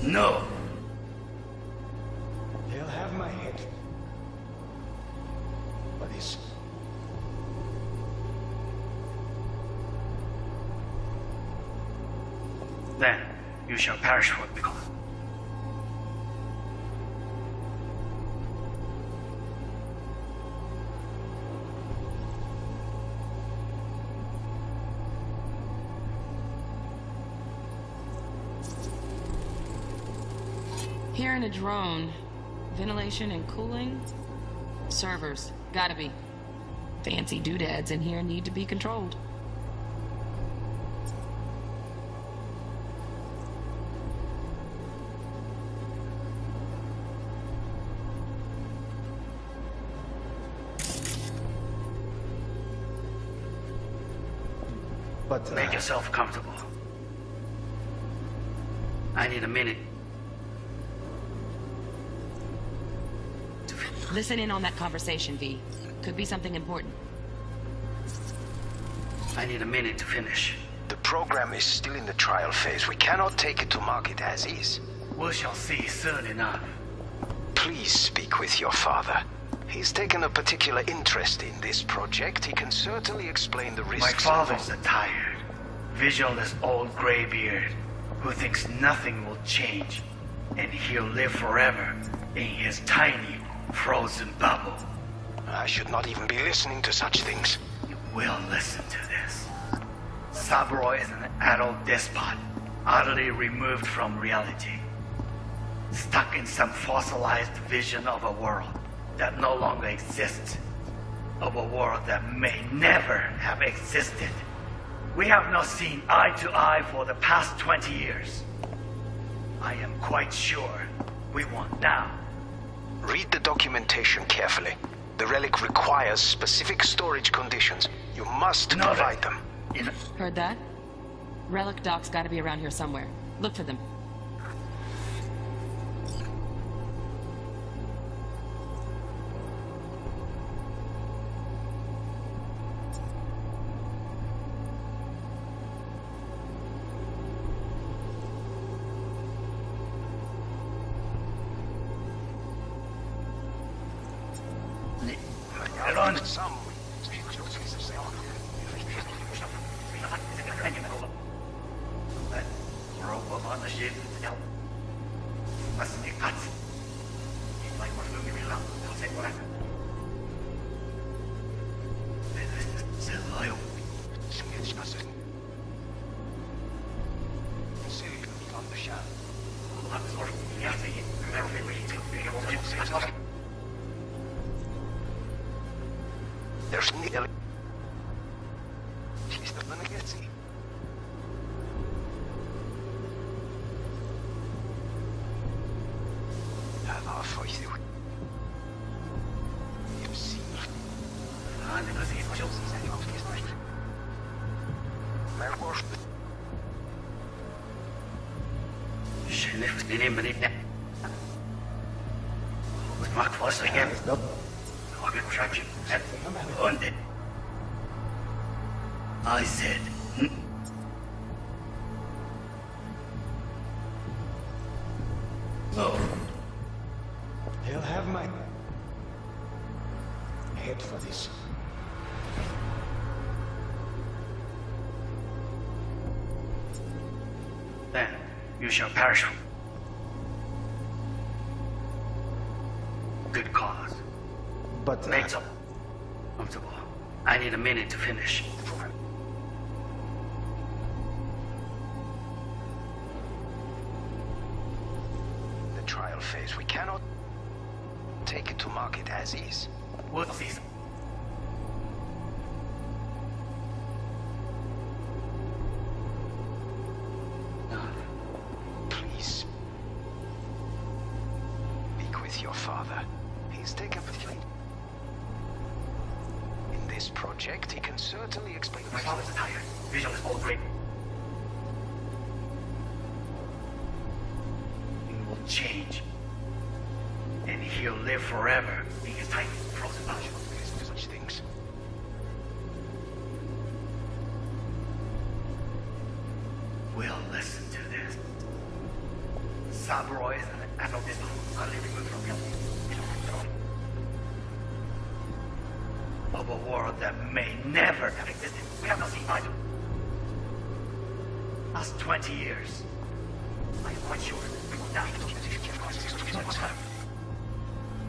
no. They'll have my head. But it's... Then you shall perish for it, because Here in a drone. Ventilation and cooling? Servers. Gotta be. Fancy doodads in here need to be controlled. But make yourself comfortable. I need a minute. Listen in on that conversation, V. Could be something important. I need a minute to finish. The program is still in the trial phase. We cannot take it to market as is. We shall see soon enough. Please speak with your father. He's taken a particular interest in this project. He can certainly explain the risks. My father's a tired, visionless old graybeard who thinks nothing will change, and he'll live forever in his tiny, frozen bubble. I should not even be listening to such things. You will listen to this. Sabroy is an adult despot, utterly removed from reality. Stuck in some fossilized vision of a world that no longer exists. Of a world that may never have existed. We have not seen eye to eye for the past 20 years. I am quite sure we won't now. Read the documentation carefully. The relic requires specific storage conditions. You must provide them. Heard that? Relic doc's gotta be around here somewhere. Look for them. There's nearly... She's the one gets it. I'll fight you. You see. I said, No. He'll have my head for this. then you shall perish. Good cause. But make some comfortable. I need a minute to finish. The trial phase. We cannot take it to market as is. What's this? Please. Speak with your father. He's taken particular in this project. He can certainly explain. My father's tired. Vision is all great. He will change. And he'll live forever in his tiny frozen body. Such things. We'll listen to this. Sabroy is an adult utterly removed from reality. Of a world that may never have existed. We have not seen either. Last 20 years. I am quite sure we will die.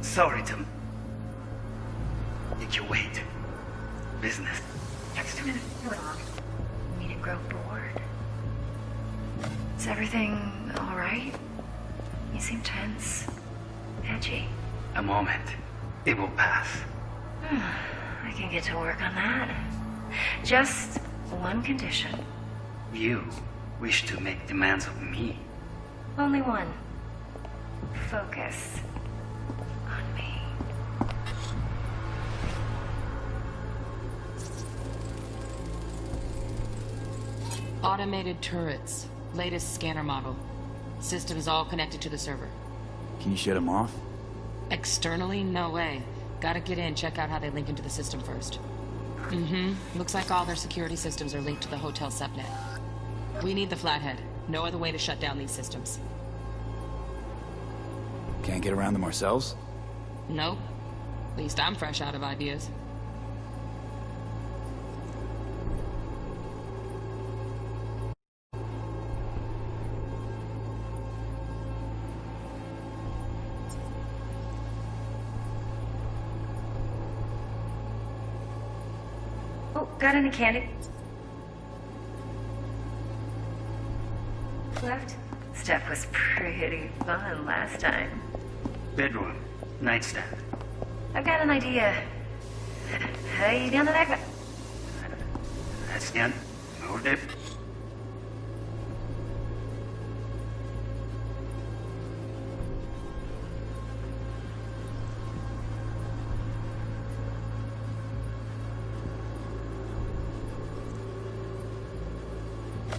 Sorry, Tim. Did you wait? Business. Just a minute. You need to grow bored. Is everything all right? You seem tense. Edgy. A moment. It will pass. I can get to work on that. Just one condition. You wish to make demands of me. Only one. Focus on me. Automated turrets. Latest scanner model. Systems all connected to the server. Can you shut them off? Externally, no way. Gotta get in, check out how they link into the system first. Looks like all their security systems are linked to the hotel subnet. We need the flathead. No other way to shut down these systems. Can't get around them ourselves? Nope. At least I'm fresh out of ideas. Oh, got any candy? Left? Stuff was pretty fun last time. Bedroom. Nightstand. I've got an idea. Hey, down the back. That's the end. Hold it.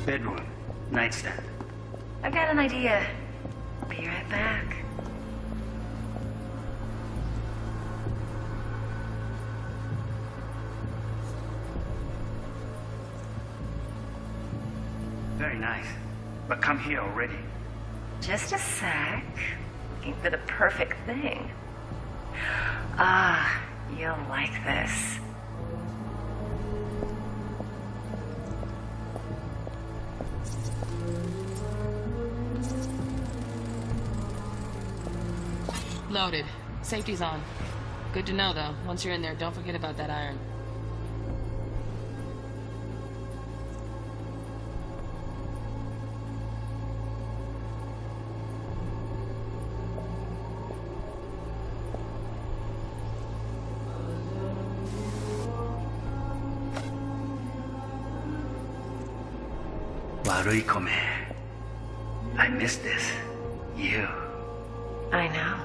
Bedroom. Nightstand. I've got an idea. Be right back. Very nice. But come here already. Just a sec. Looking for the perfect thing. Ah, you'll like this. Loaded. Safety's on. Good to know, though. Once you're in there, don't forget about that iron. Warui Kome. I miss this. You. I know.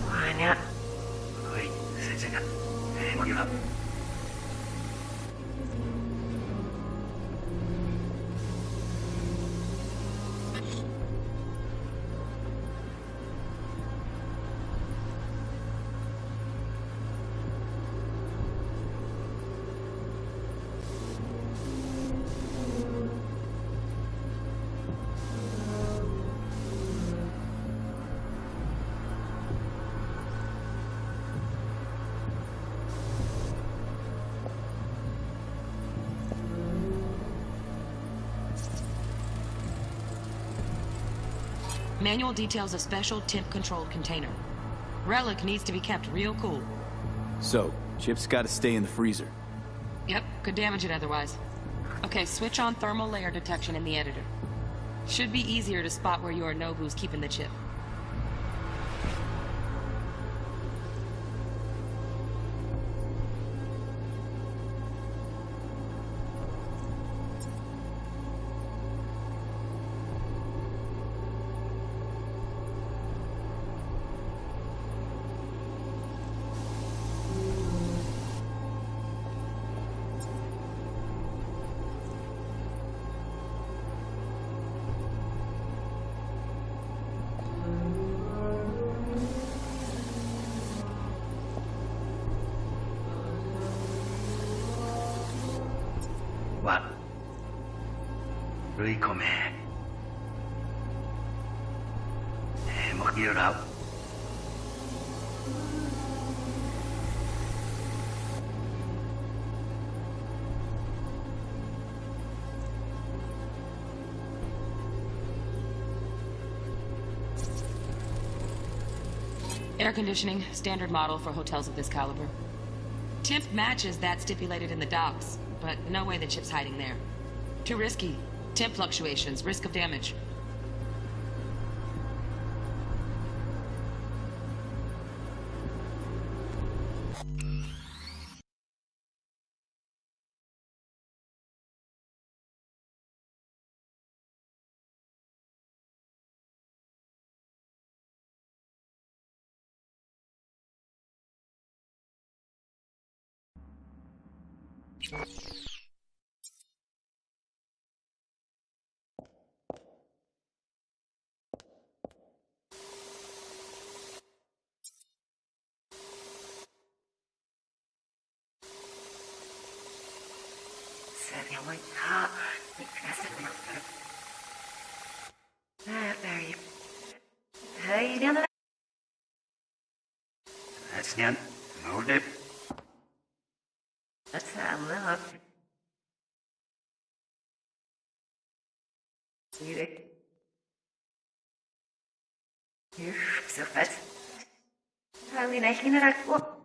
Banyak. Wait, saya cakap. Give up. Manual details a special temp-controlled container. Relic needs to be kept real cool. So, Chip's gotta stay in the freezer. Yep, could damage it otherwise. Okay, switch on thermal layer detection in the editor. Should be easier to spot where Yorinobu's keeping the chip. come. Một nhiều đâu. Air conditioning, standard model for hotels of this caliber. Temp matches that stipulated in the docs, but no way the chip's hiding there. Too risky. Temp fluctuations, risk of damage. That's not moved it. That's that love. You're so fast. Probably not gonna like what?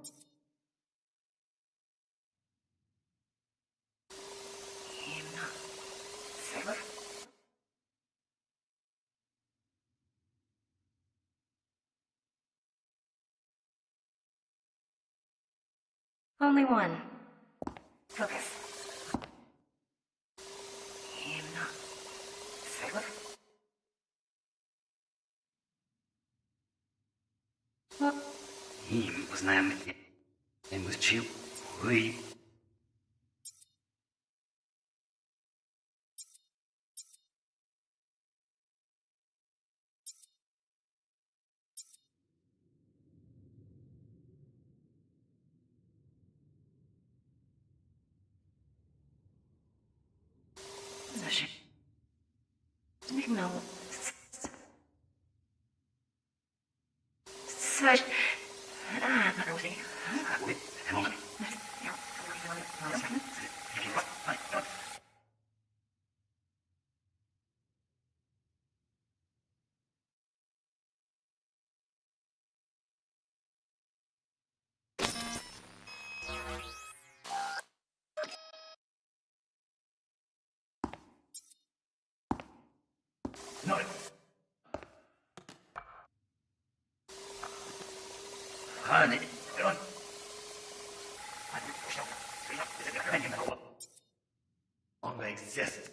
Only one. Focus. Him was nam and was chill. We No. Such. Rosie. No. Honey, don't. Only exists.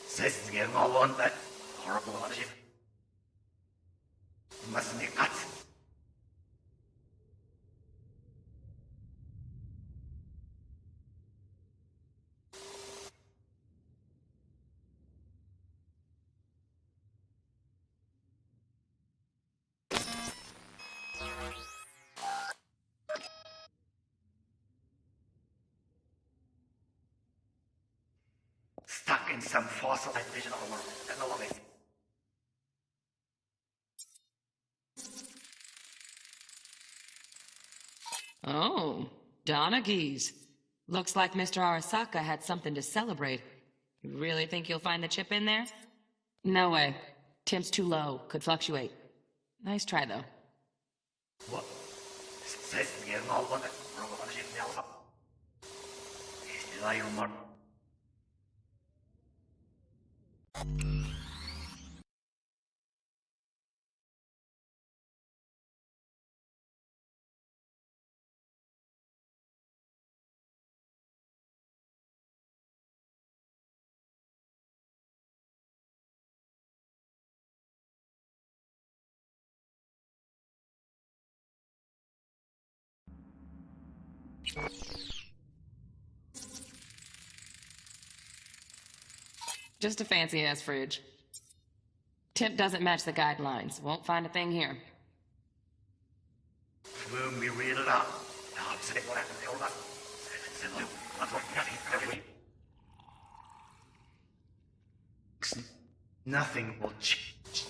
Says to get all on that horrible logic. Mustn't be cut. Stuck in some fossilized vision of the world. That's all of it. Oh, Donaghy's. Looks like Mr. Arasaka had something to celebrate. You really think you'll find the chip in there? No way. Temp's too low. Could fluctuate. Nice try, though. What? Says to get all on that horrible logic. Still I remember. Just a fancy-ass fridge. Temp doesn't match the guidelines. Won't find a thing here. Nothing will change.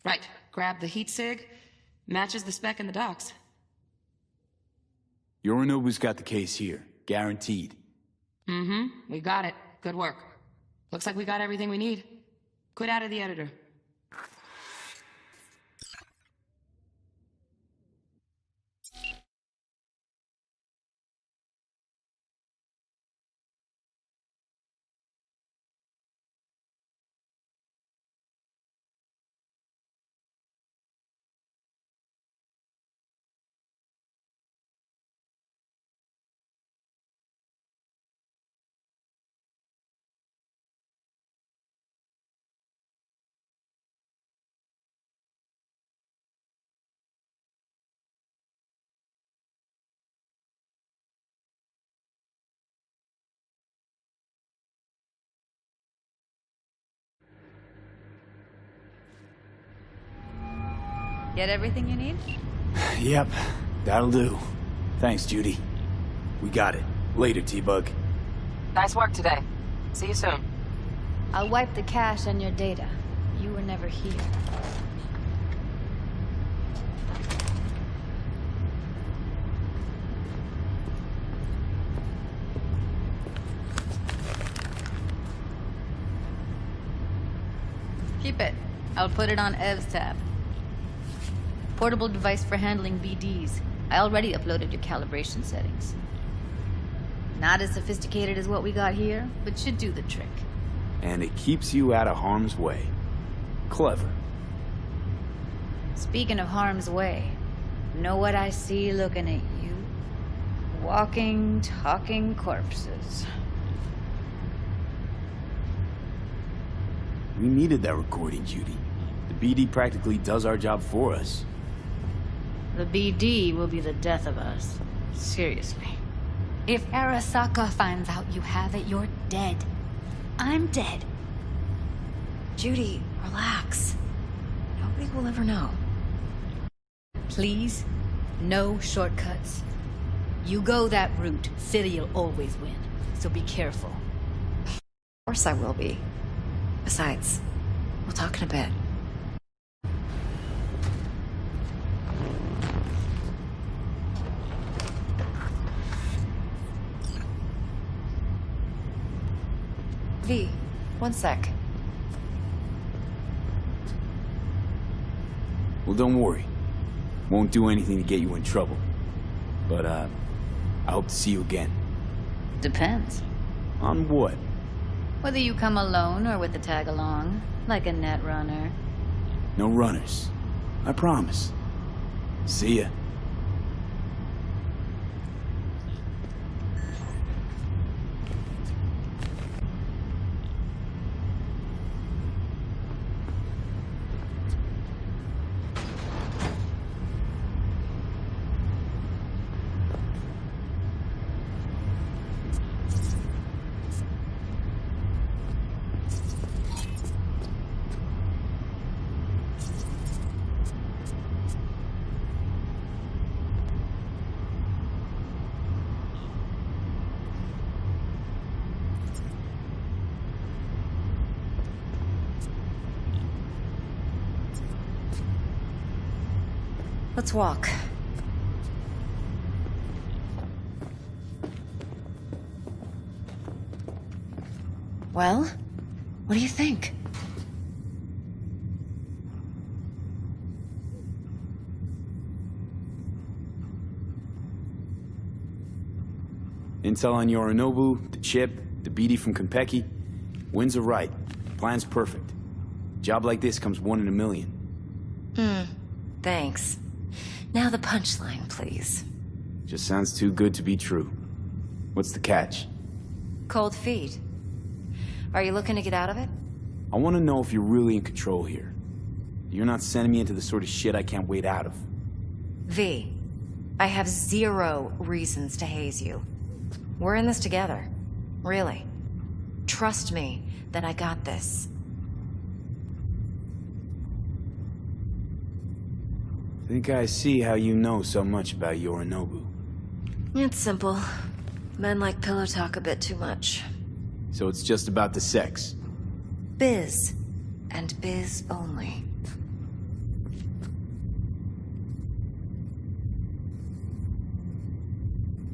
Right. Grab the heat sig. Matches the spec in the docks. Yorinobu's got the case here. Guaranteed. Mm-hmm. We got it. Good work. Looks like we got everything we need. Quit out of the editor. Get everything you need? Yep, that'll do. Thanks, Judy. We got it. Later, T-Bug. Nice work today. See you soon. I'll wipe the cache and your data. You were never here. Keep it. I'll put it on Ev's tab. Portable device for handling BDs. I already uploaded your calibration settings. Not as sophisticated as what we got here, but should do the trick. And it keeps you out of harm's way. Clever. Speaking of harm's way, know what I see looking at you? Walking, talking corpses. We needed that recording, Judy. The BD practically does our job for us. The BD will be the death of us. Seriously. If Arasaka finds out you have it, you're dead. I'm dead. Judy, relax. Nobody will ever know. Please, no shortcuts. You go that route, City'll always win. So be careful. Of course I will be. Besides, we'll talk in a bit. V, one sec. Well, don't worry. Won't do anything to get you in trouble. But, I hope to see you again. Depends. On what? Whether you come alone or with the tag along, like a net runner. No runners. I promise. See ya. Let's walk. Well, what do you think? Intel on Yorinobu, the chip, the BD from Konpeki. Winds are right. Plan's perfect. Job like this comes 1 in a million. Thanks. Now the punchline, please. Just sounds too good to be true. What's the catch? Cold feet. Are you looking to get out of it? I want to know if you're really in control here. You're not sending me into the sort of shit I can't wait out of. V, I have 0 reasons to haze you. We're in this together. Really. Trust me that I got this. Think I see how you know so much about Yorinobu. It's simple. Men like pillow talk a bit too much. So it's just about the sex. Biz. And biz only.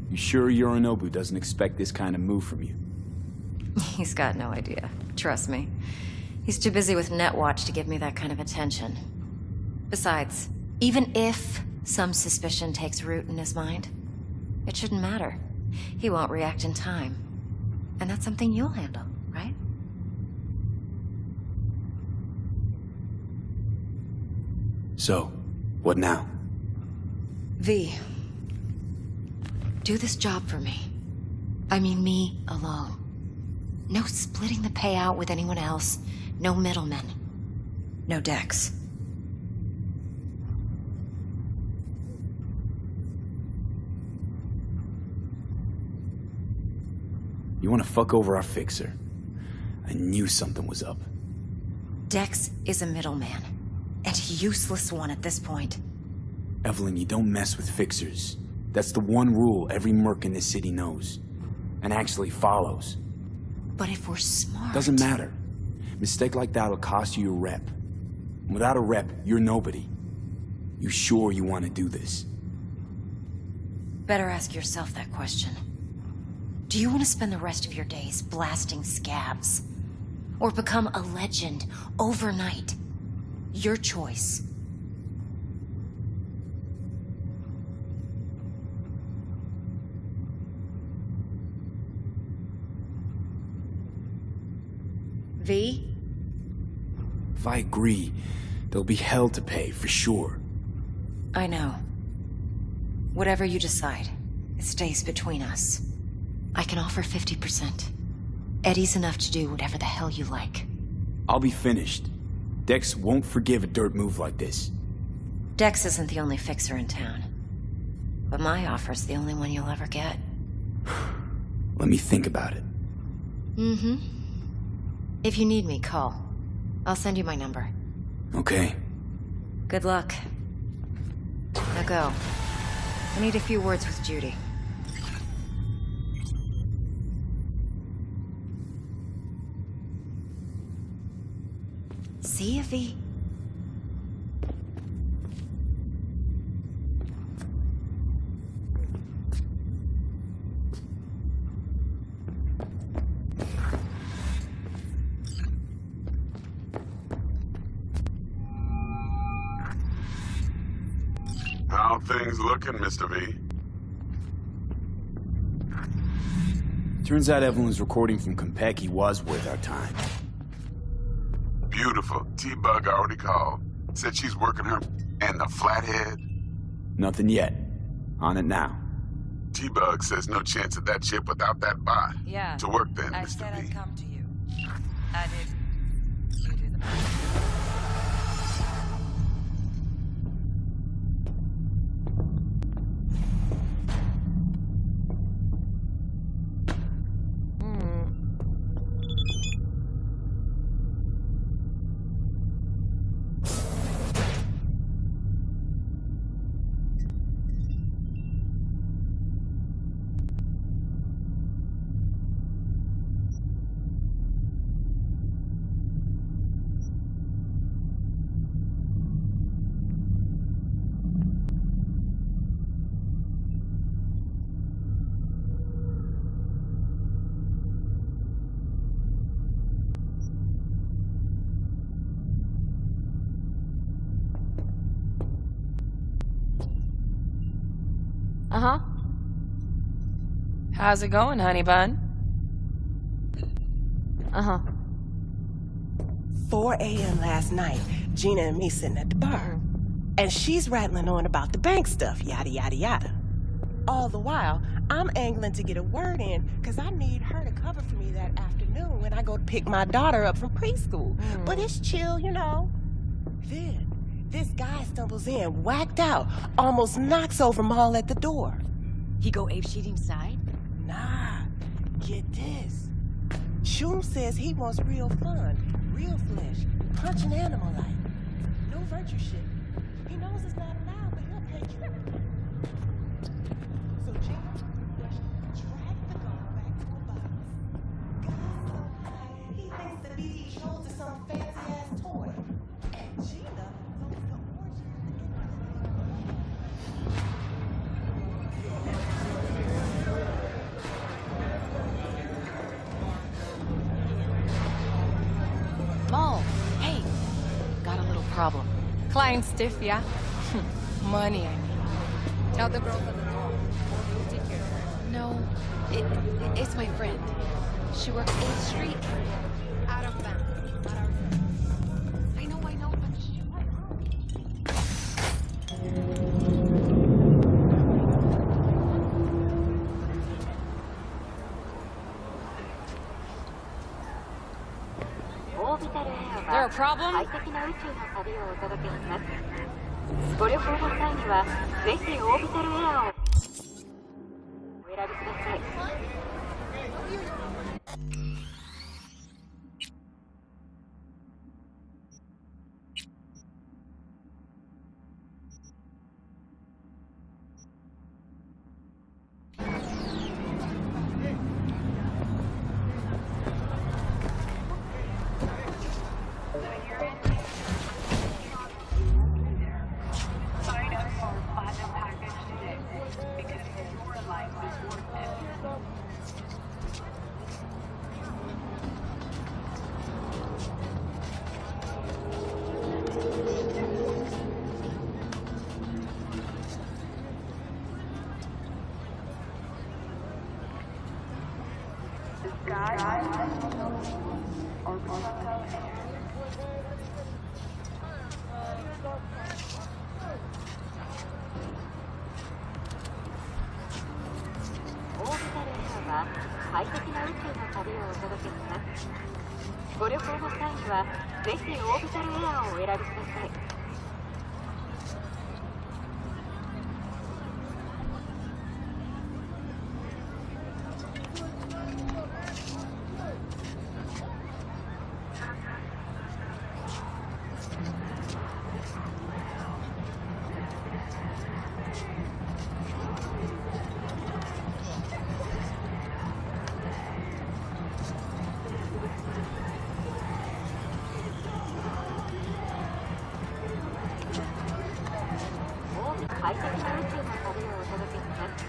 You sure Yorinobu doesn't expect this kind of move from you? He's got no idea. Trust me. He's too busy with Netwatch to give me that kind of attention. Besides, even if some suspicion takes root in his mind, it shouldn't matter. He won't react in time. And that's something you'll handle, right? So, what now? V. Do this job for me. I mean me alone. No splitting the payout with anyone else. No middlemen. No Dex. You want to fuck over our fixer? I knew something was up. Dex is a middleman. And a useless one at this point. Evelyn, you don't mess with fixers. That's the one rule every merc in this city knows. And actually follows. But if we're smart... Doesn't matter. Mistake like that'll cost you your rep. Without a rep, you're nobody. You sure you want to do this? Better ask yourself that question. Do you want to spend the rest of your days blasting scabs? Or become a legend overnight? Your choice. V? If I agree, there'll be hell to pay, for sure. I know. Whatever you decide, it stays between us. I can offer 50%. Eddie's enough to do whatever the hell you like. I'll be finished. Dex won't forgive a dirt move like this. Dex isn't the only fixer in town. But my offer's the only one you'll ever get. Let me think about it. Mm-hmm. If you need me, call. I'll send you my number. Okay. Good luck. Now go. I need a few words with Judy. See you, V. How things looking, Mr. V? Turns out Evelyn's recording from Konpeki was worth our time. Beautiful. T-Bug already called. Said she's working her and the flathead. Nothing yet. On it now. T-Bug says no chance of that ship without that bot. Yeah. To work then, I Mr. said V. I'd come to you. I did. You do the math. Uh-huh. How's it going, honey bun? Uh-huh. 4 a.m. last night, Gina and me sitting at the bar. And she's rattling on about the bank stuff, yada, yada, yada. All the while, I'm angling to get a word in because I need her to cover for me that afternoon when I go to pick my daughter up from preschool. But it's chill, you know. Then, This guy stumbles in, whacked out, almost knocks over Maul at the door. He go apeshit inside? Nah, get this. Shum says he wants real fun, real flesh, punch an animal like. No virtue shit. He knows it's not allowed, but he'll pay triple. So Gina, drag the car back to a box. Guy's so high, he thinks the BD shows is some fancy-ass toy. And Gina thinks the orgy Maul, hey. Got a little problem. Client stiff, yeah? Money, I mean. Tell the girls at the door. We'll take care of her. No, it's my friend. She works 8th Street. Out of bounds. Not our friend. I know, but she... There a problem? ご旅行の際にはぜひオービタルエアーをお選びください。快適な宇宙の旅をお届けします。ご旅行の際にはぜひオービタルエアーをお選びください。快適な宇宙の旅をお届けします。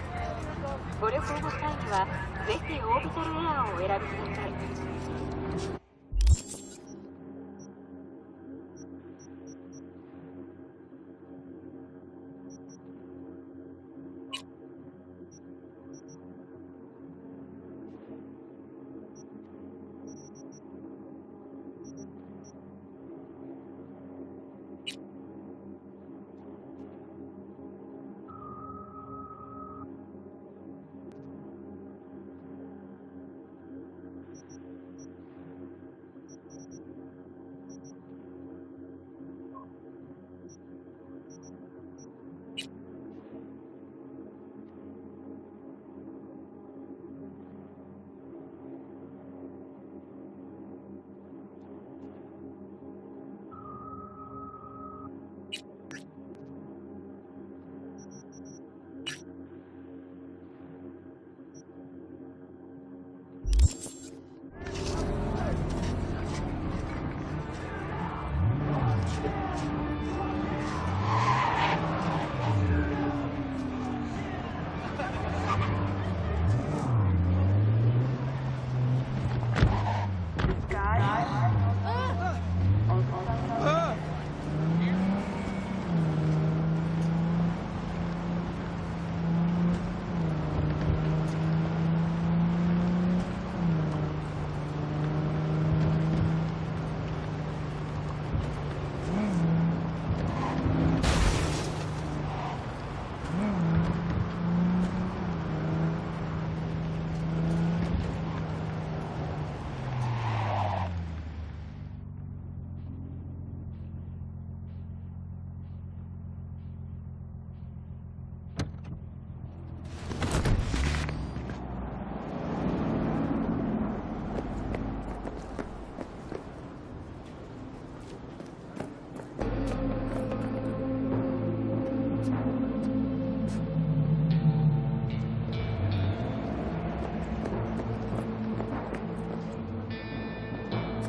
ご旅行の際にはぜひオービタルエアーをお選びください。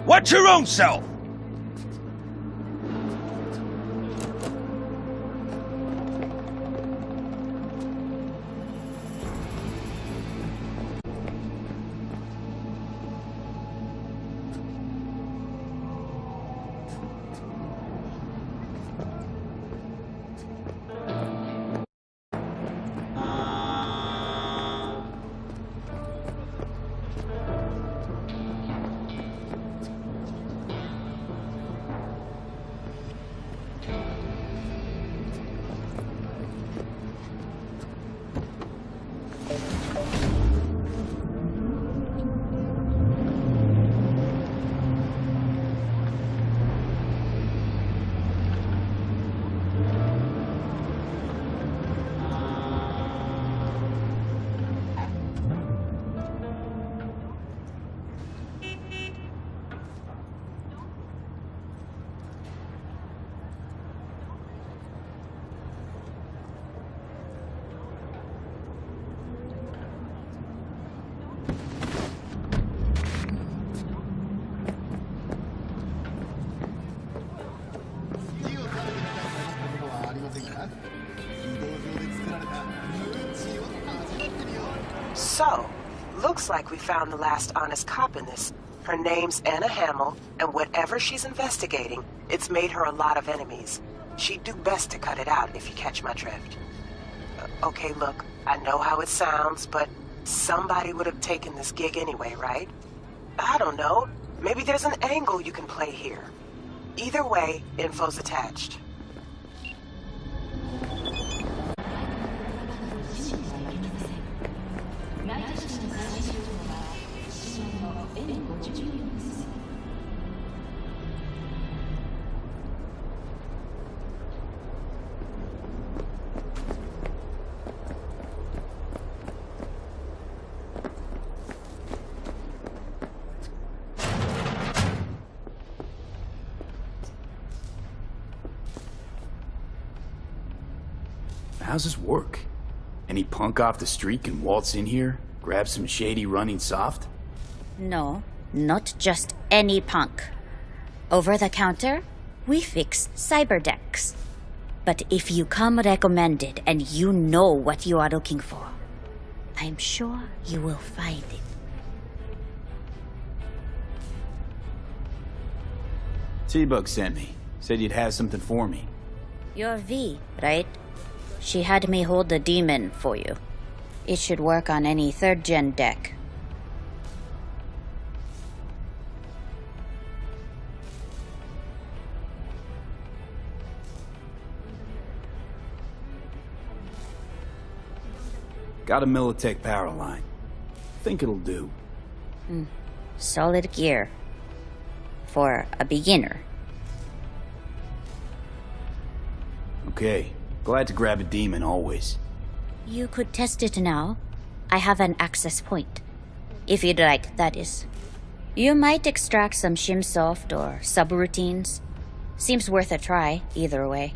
Watch your own self! So, looks like we found the last honest cop in this. Her name's Anna Hamill, and whatever she's investigating, it's made her a lot of enemies. She'd do best to cut it out if you catch my drift. Okay, look, I know how it sounds, but somebody would have taken this gig anyway, right? I don't know. Maybe there's an angle you can play here. Either way, info's attached. How's this work? Any punk off the street can waltz in here, grab some shady running soft? No, not just any punk. Over the counter, we fix cyberdecks. But if you come recommended and you know what you are looking for, I'm sure you will find it. T-Bug sent me. Said you'd have something for me. You're V, right? She had me hold the demon for you. It should work on any 3rd gen deck. Got a Militech power line. Think it'll do. Solid gear. For a beginner. Okay. Glad to grab a demon always. You could test it now. I have an access point. If you'd like, that is. You might extract some shimsoft or subroutines. Seems worth a try, either way.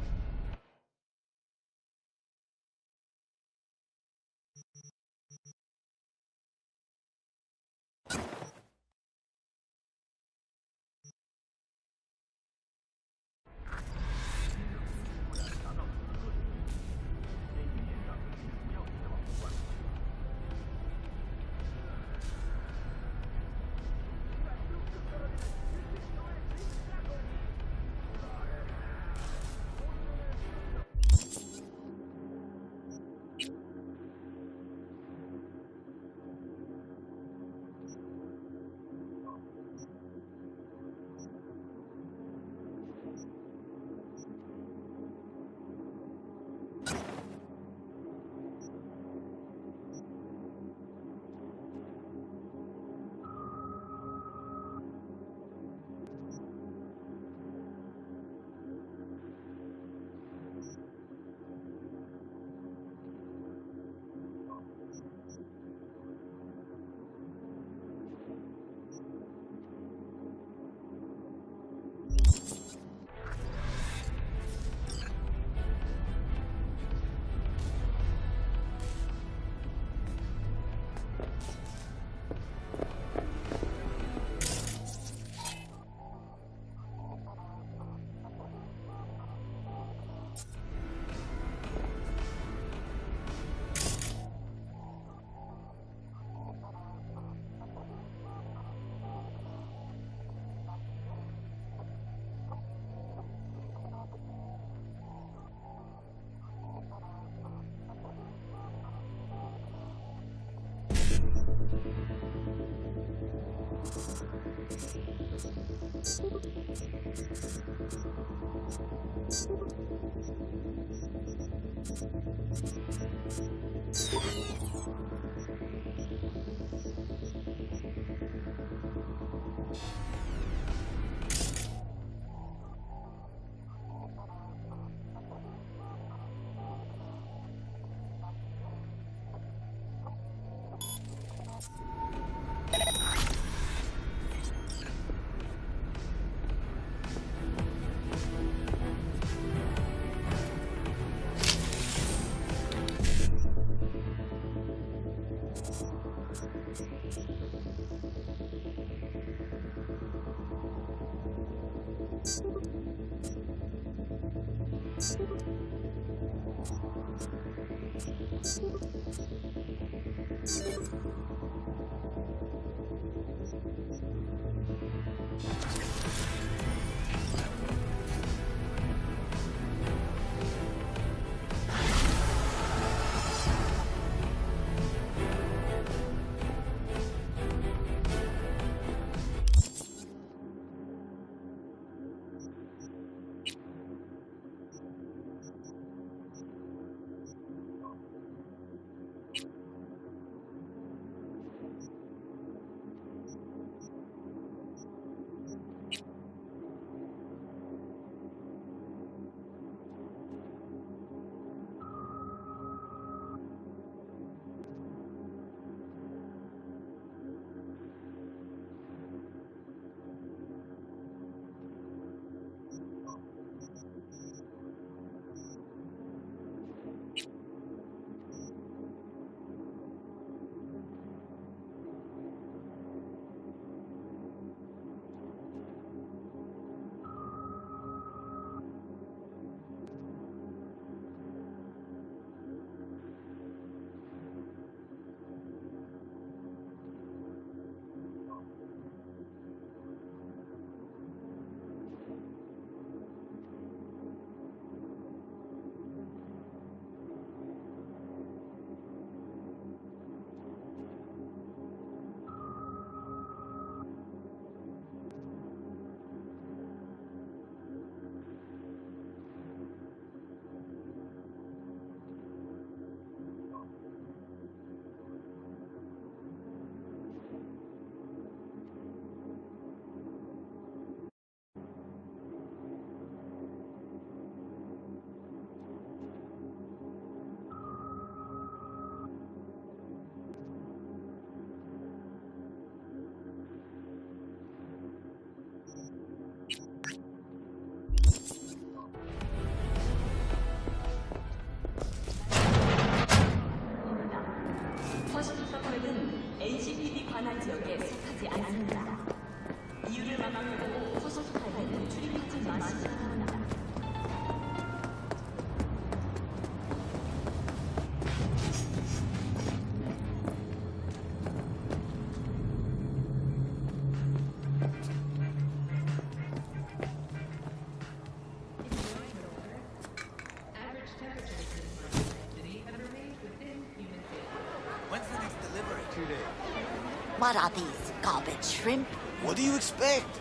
What are these, garbage shrimp? What do you expect?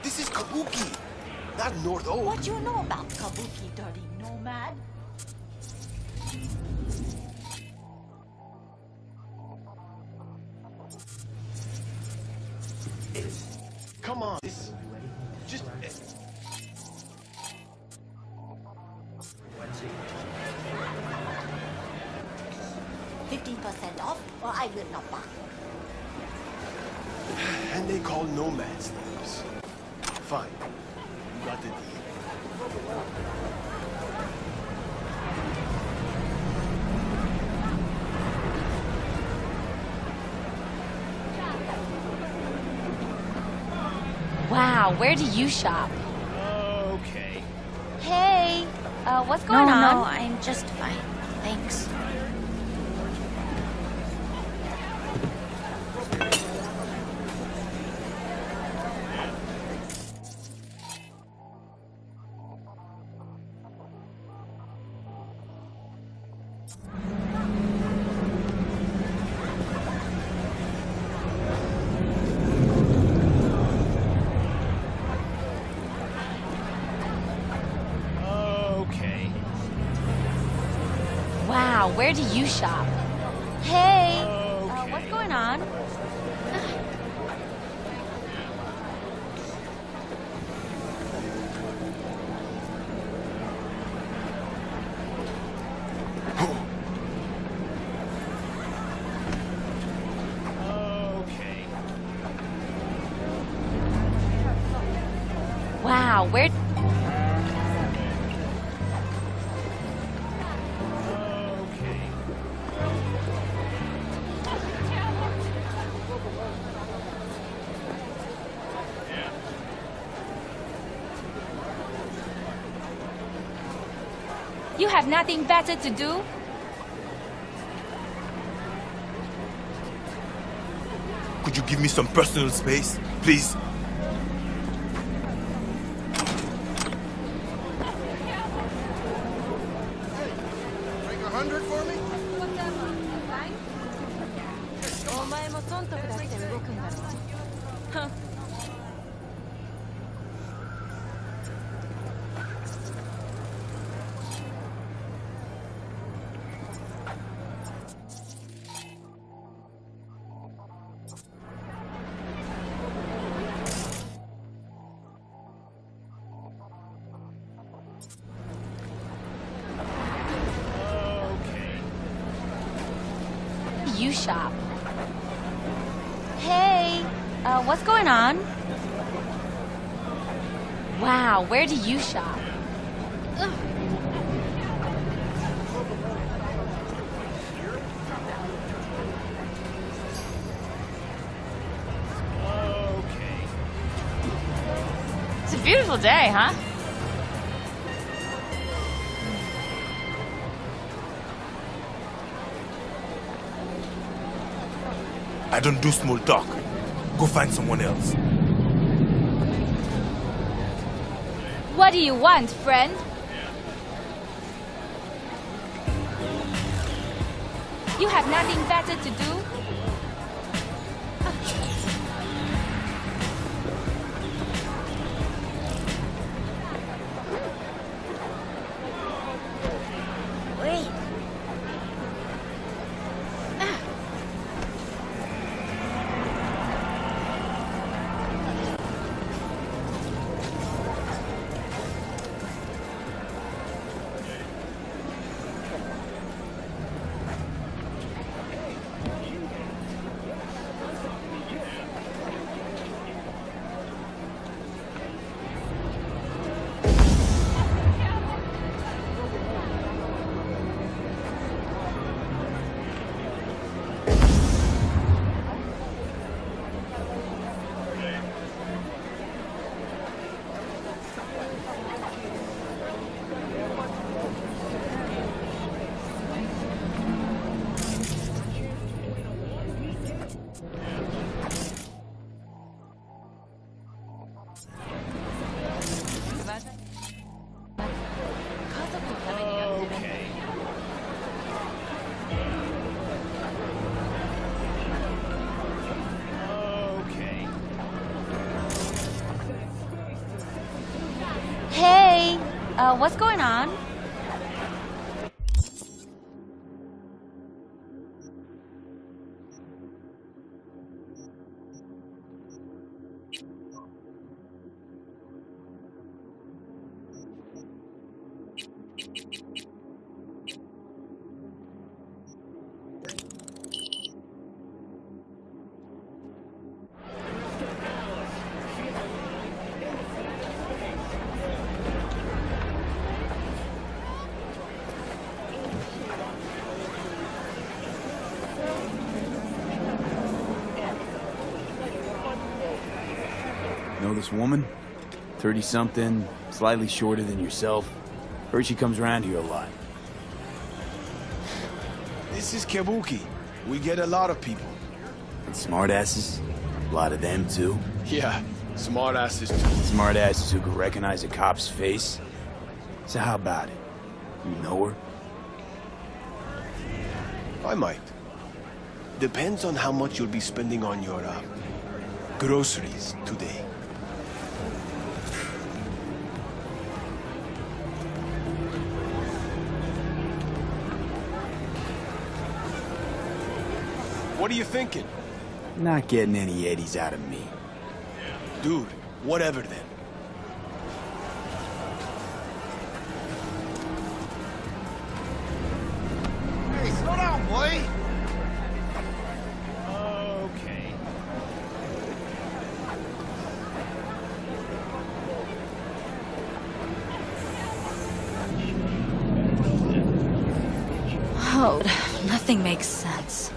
This is Kabuki, not North Oak. What you know about Kabuki, dirty nomad? Come on, this just... 15% off, or I will not buy. And they call nomads thieves. Fine, you got the deal. Wow, where do you shop? Okay. Hey, what's going on? No, I'm just fine. Thanks. Wow, where do you shop? Hey, what's going on? Wow, where... You have nothing better to do? Could you give me some personal space, please? Take 100 for me? Huh. You shop. Hey, what's going on? Wow, where do you shop? Ugh. It's a beautiful day, huh? I don't do small talk. Go find someone else. What do you want, friend? You have nothing better to do? Wait. Hey, what's going on? Know this woman? 30-something, slightly shorter than yourself. Heard she comes around here a lot. This is Kabuki. We get a lot of people. And smartasses? A lot of them, too? Yeah, smartasses too. Smartasses who can recognize a cop's face? So how about it? You know her? I might. Depends on how much you'll be spending on your, groceries today. What are you thinking? Not getting any 80s out of me. Dude, whatever then. Hey, slow down, boy. Okay. Oh, nothing makes sense.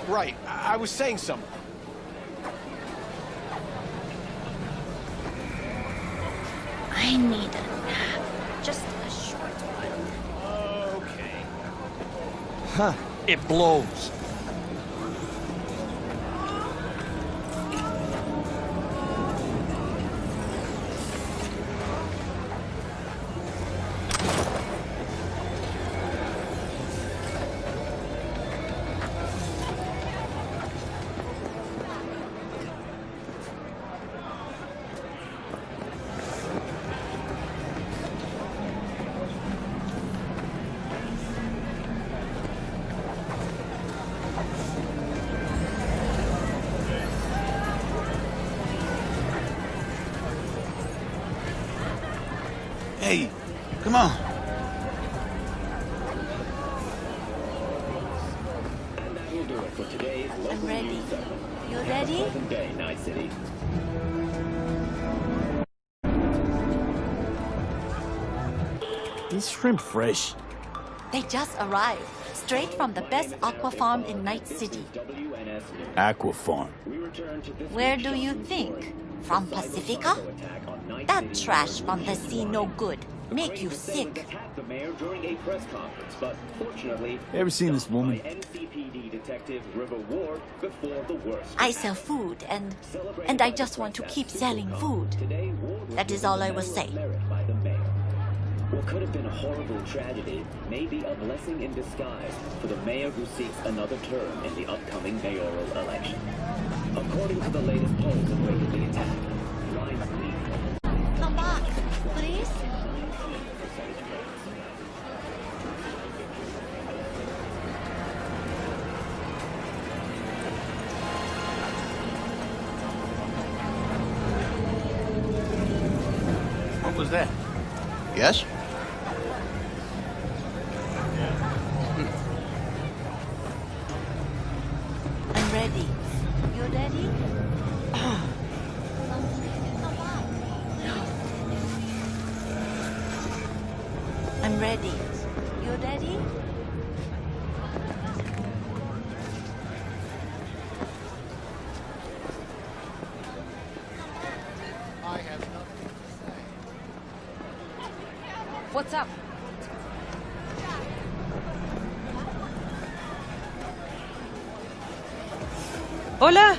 Right, I was saying something. I need a nap. Just a short one. Okay. Huh. It blows. Hey, come on. I'm ready. You ready? These shrimp fresh. They just arrived, straight from the best aqua farm in Night City. Aqua farm. Where do you think? From Pacifica? That trash from the sea no good. Make you sick. Ever seen this woman? I sell food and I just want to keep selling food. That is all I will say. What could have been a horrible tragedy may be a blessing in disguise for the mayor who seeks another term in the upcoming mayoral election. According to the latest polls in wake of the attack, Ryan's lead. Come back, please. What was that? Yes? I'm ready. You ready? I'm ready. You ready? I have nothing to say. What's up? Hola.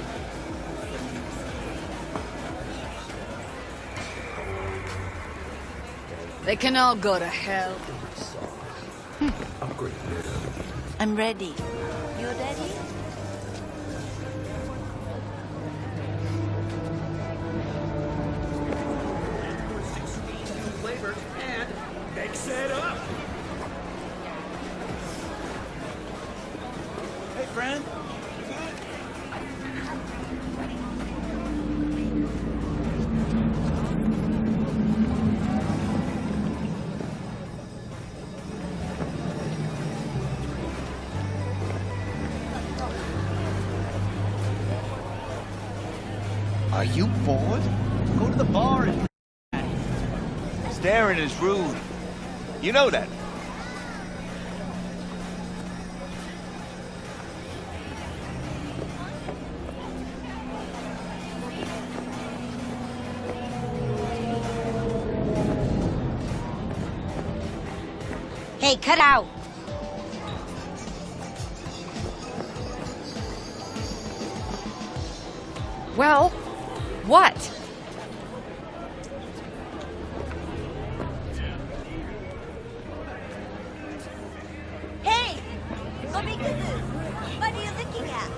They can all go to hell. I'm ready. You ready? Flavor and mix it up. Hey, friend. Are you bored? Go to the bar and staring is rude. You know that. Hey, cut out! Well, what?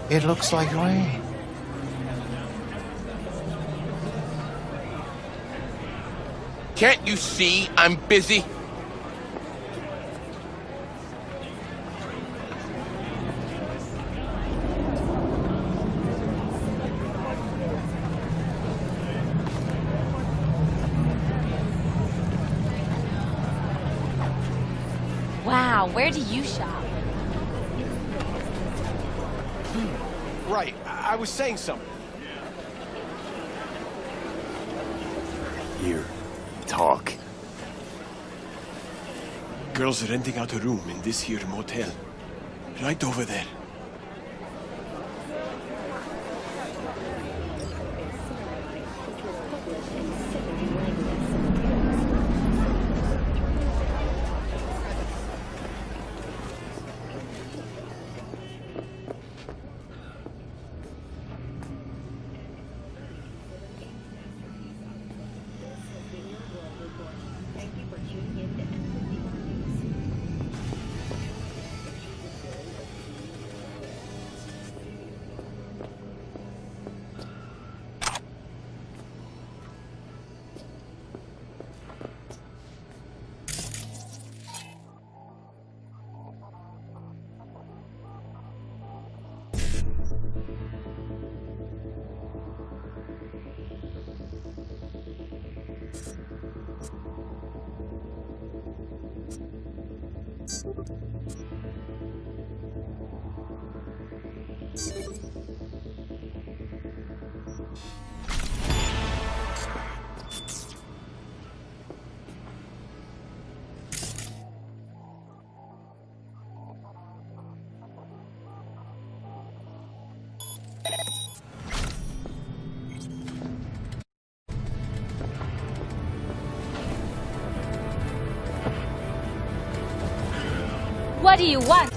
It looks like rain. Can't you see I'm busy? Wow, where do you shop? Right, I was saying something. Here, talk. Girls are renting out a room in this here motel. Right over there. What do you want?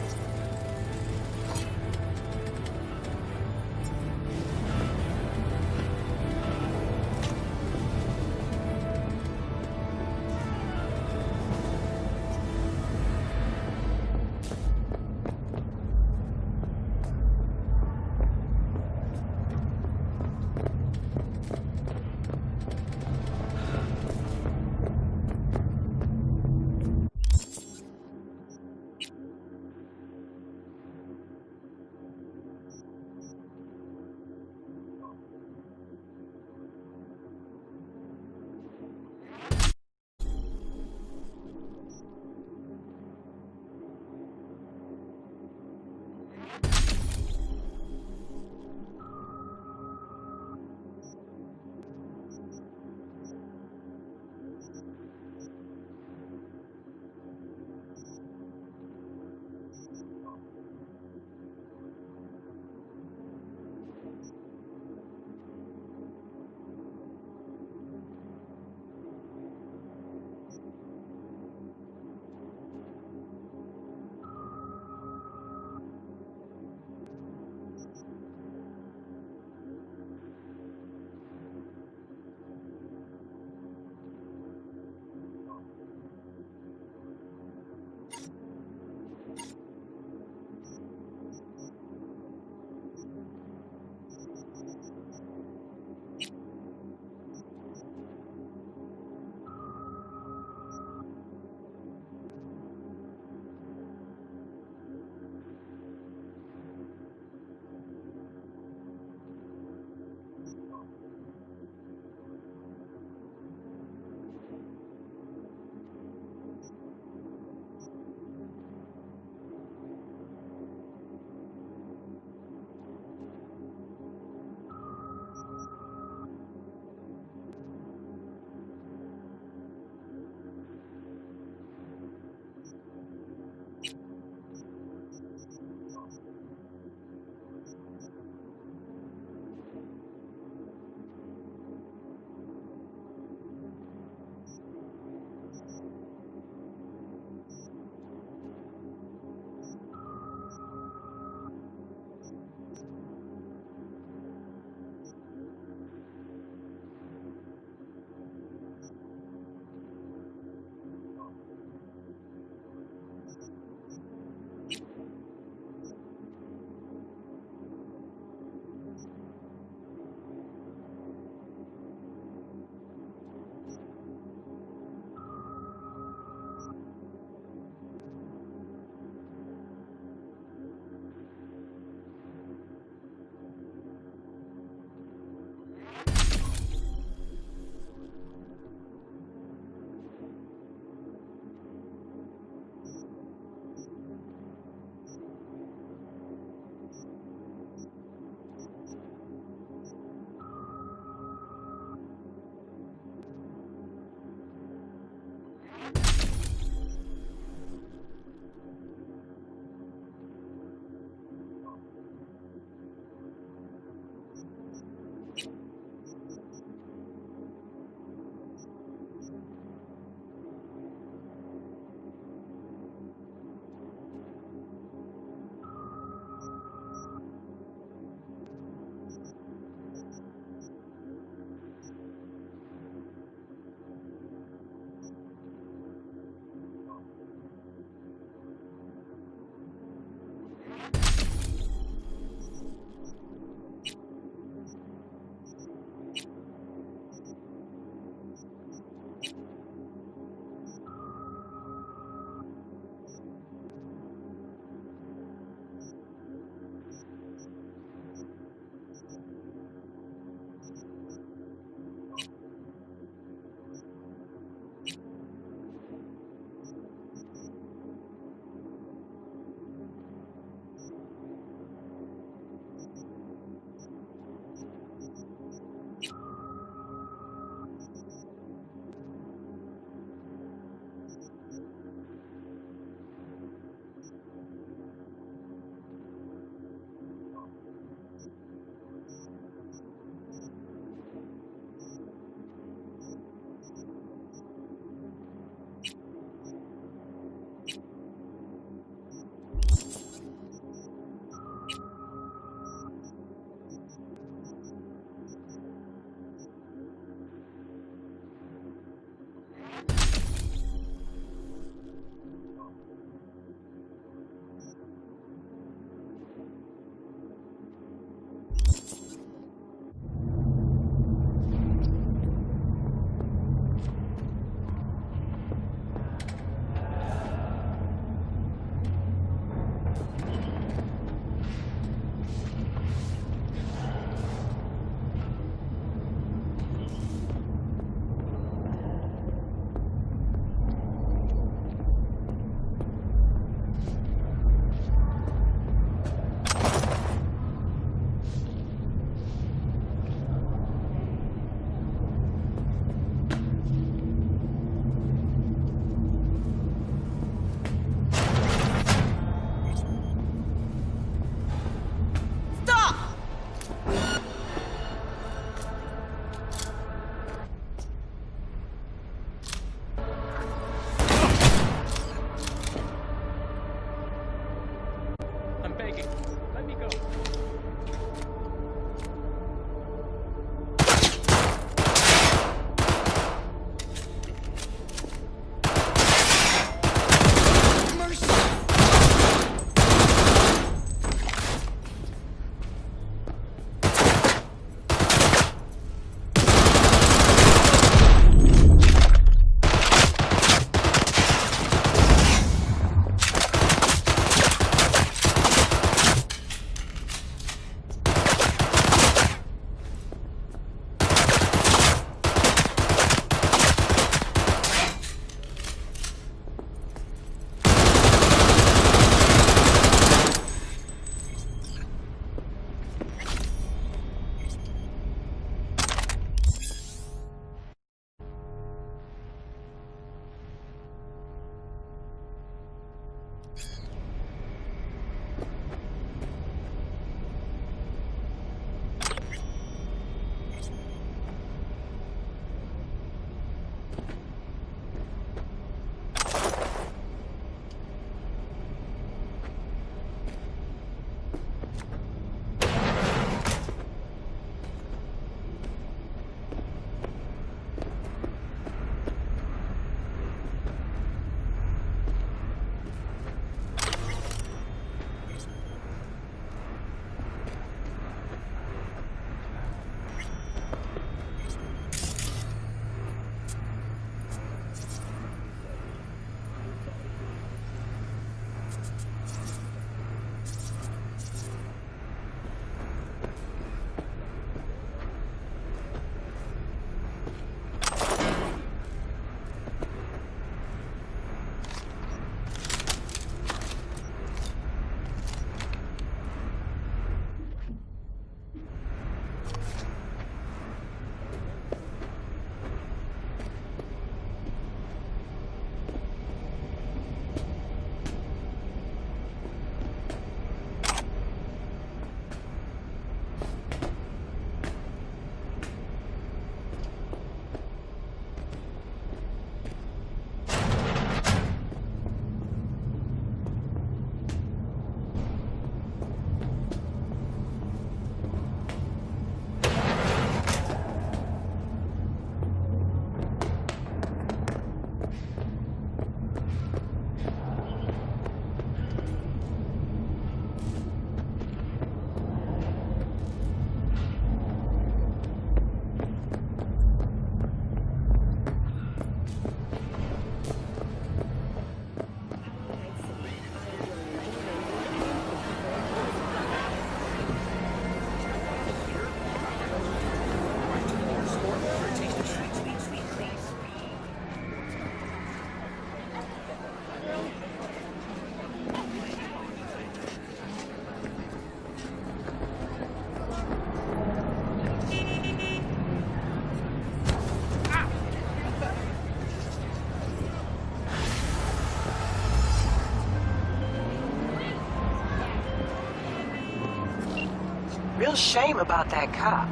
Real shame about that cop.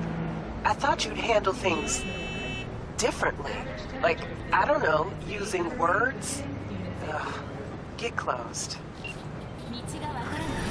I thought you'd handle things differently. Like, I don't know, using words? Ugh. Get closed. 道がわからない。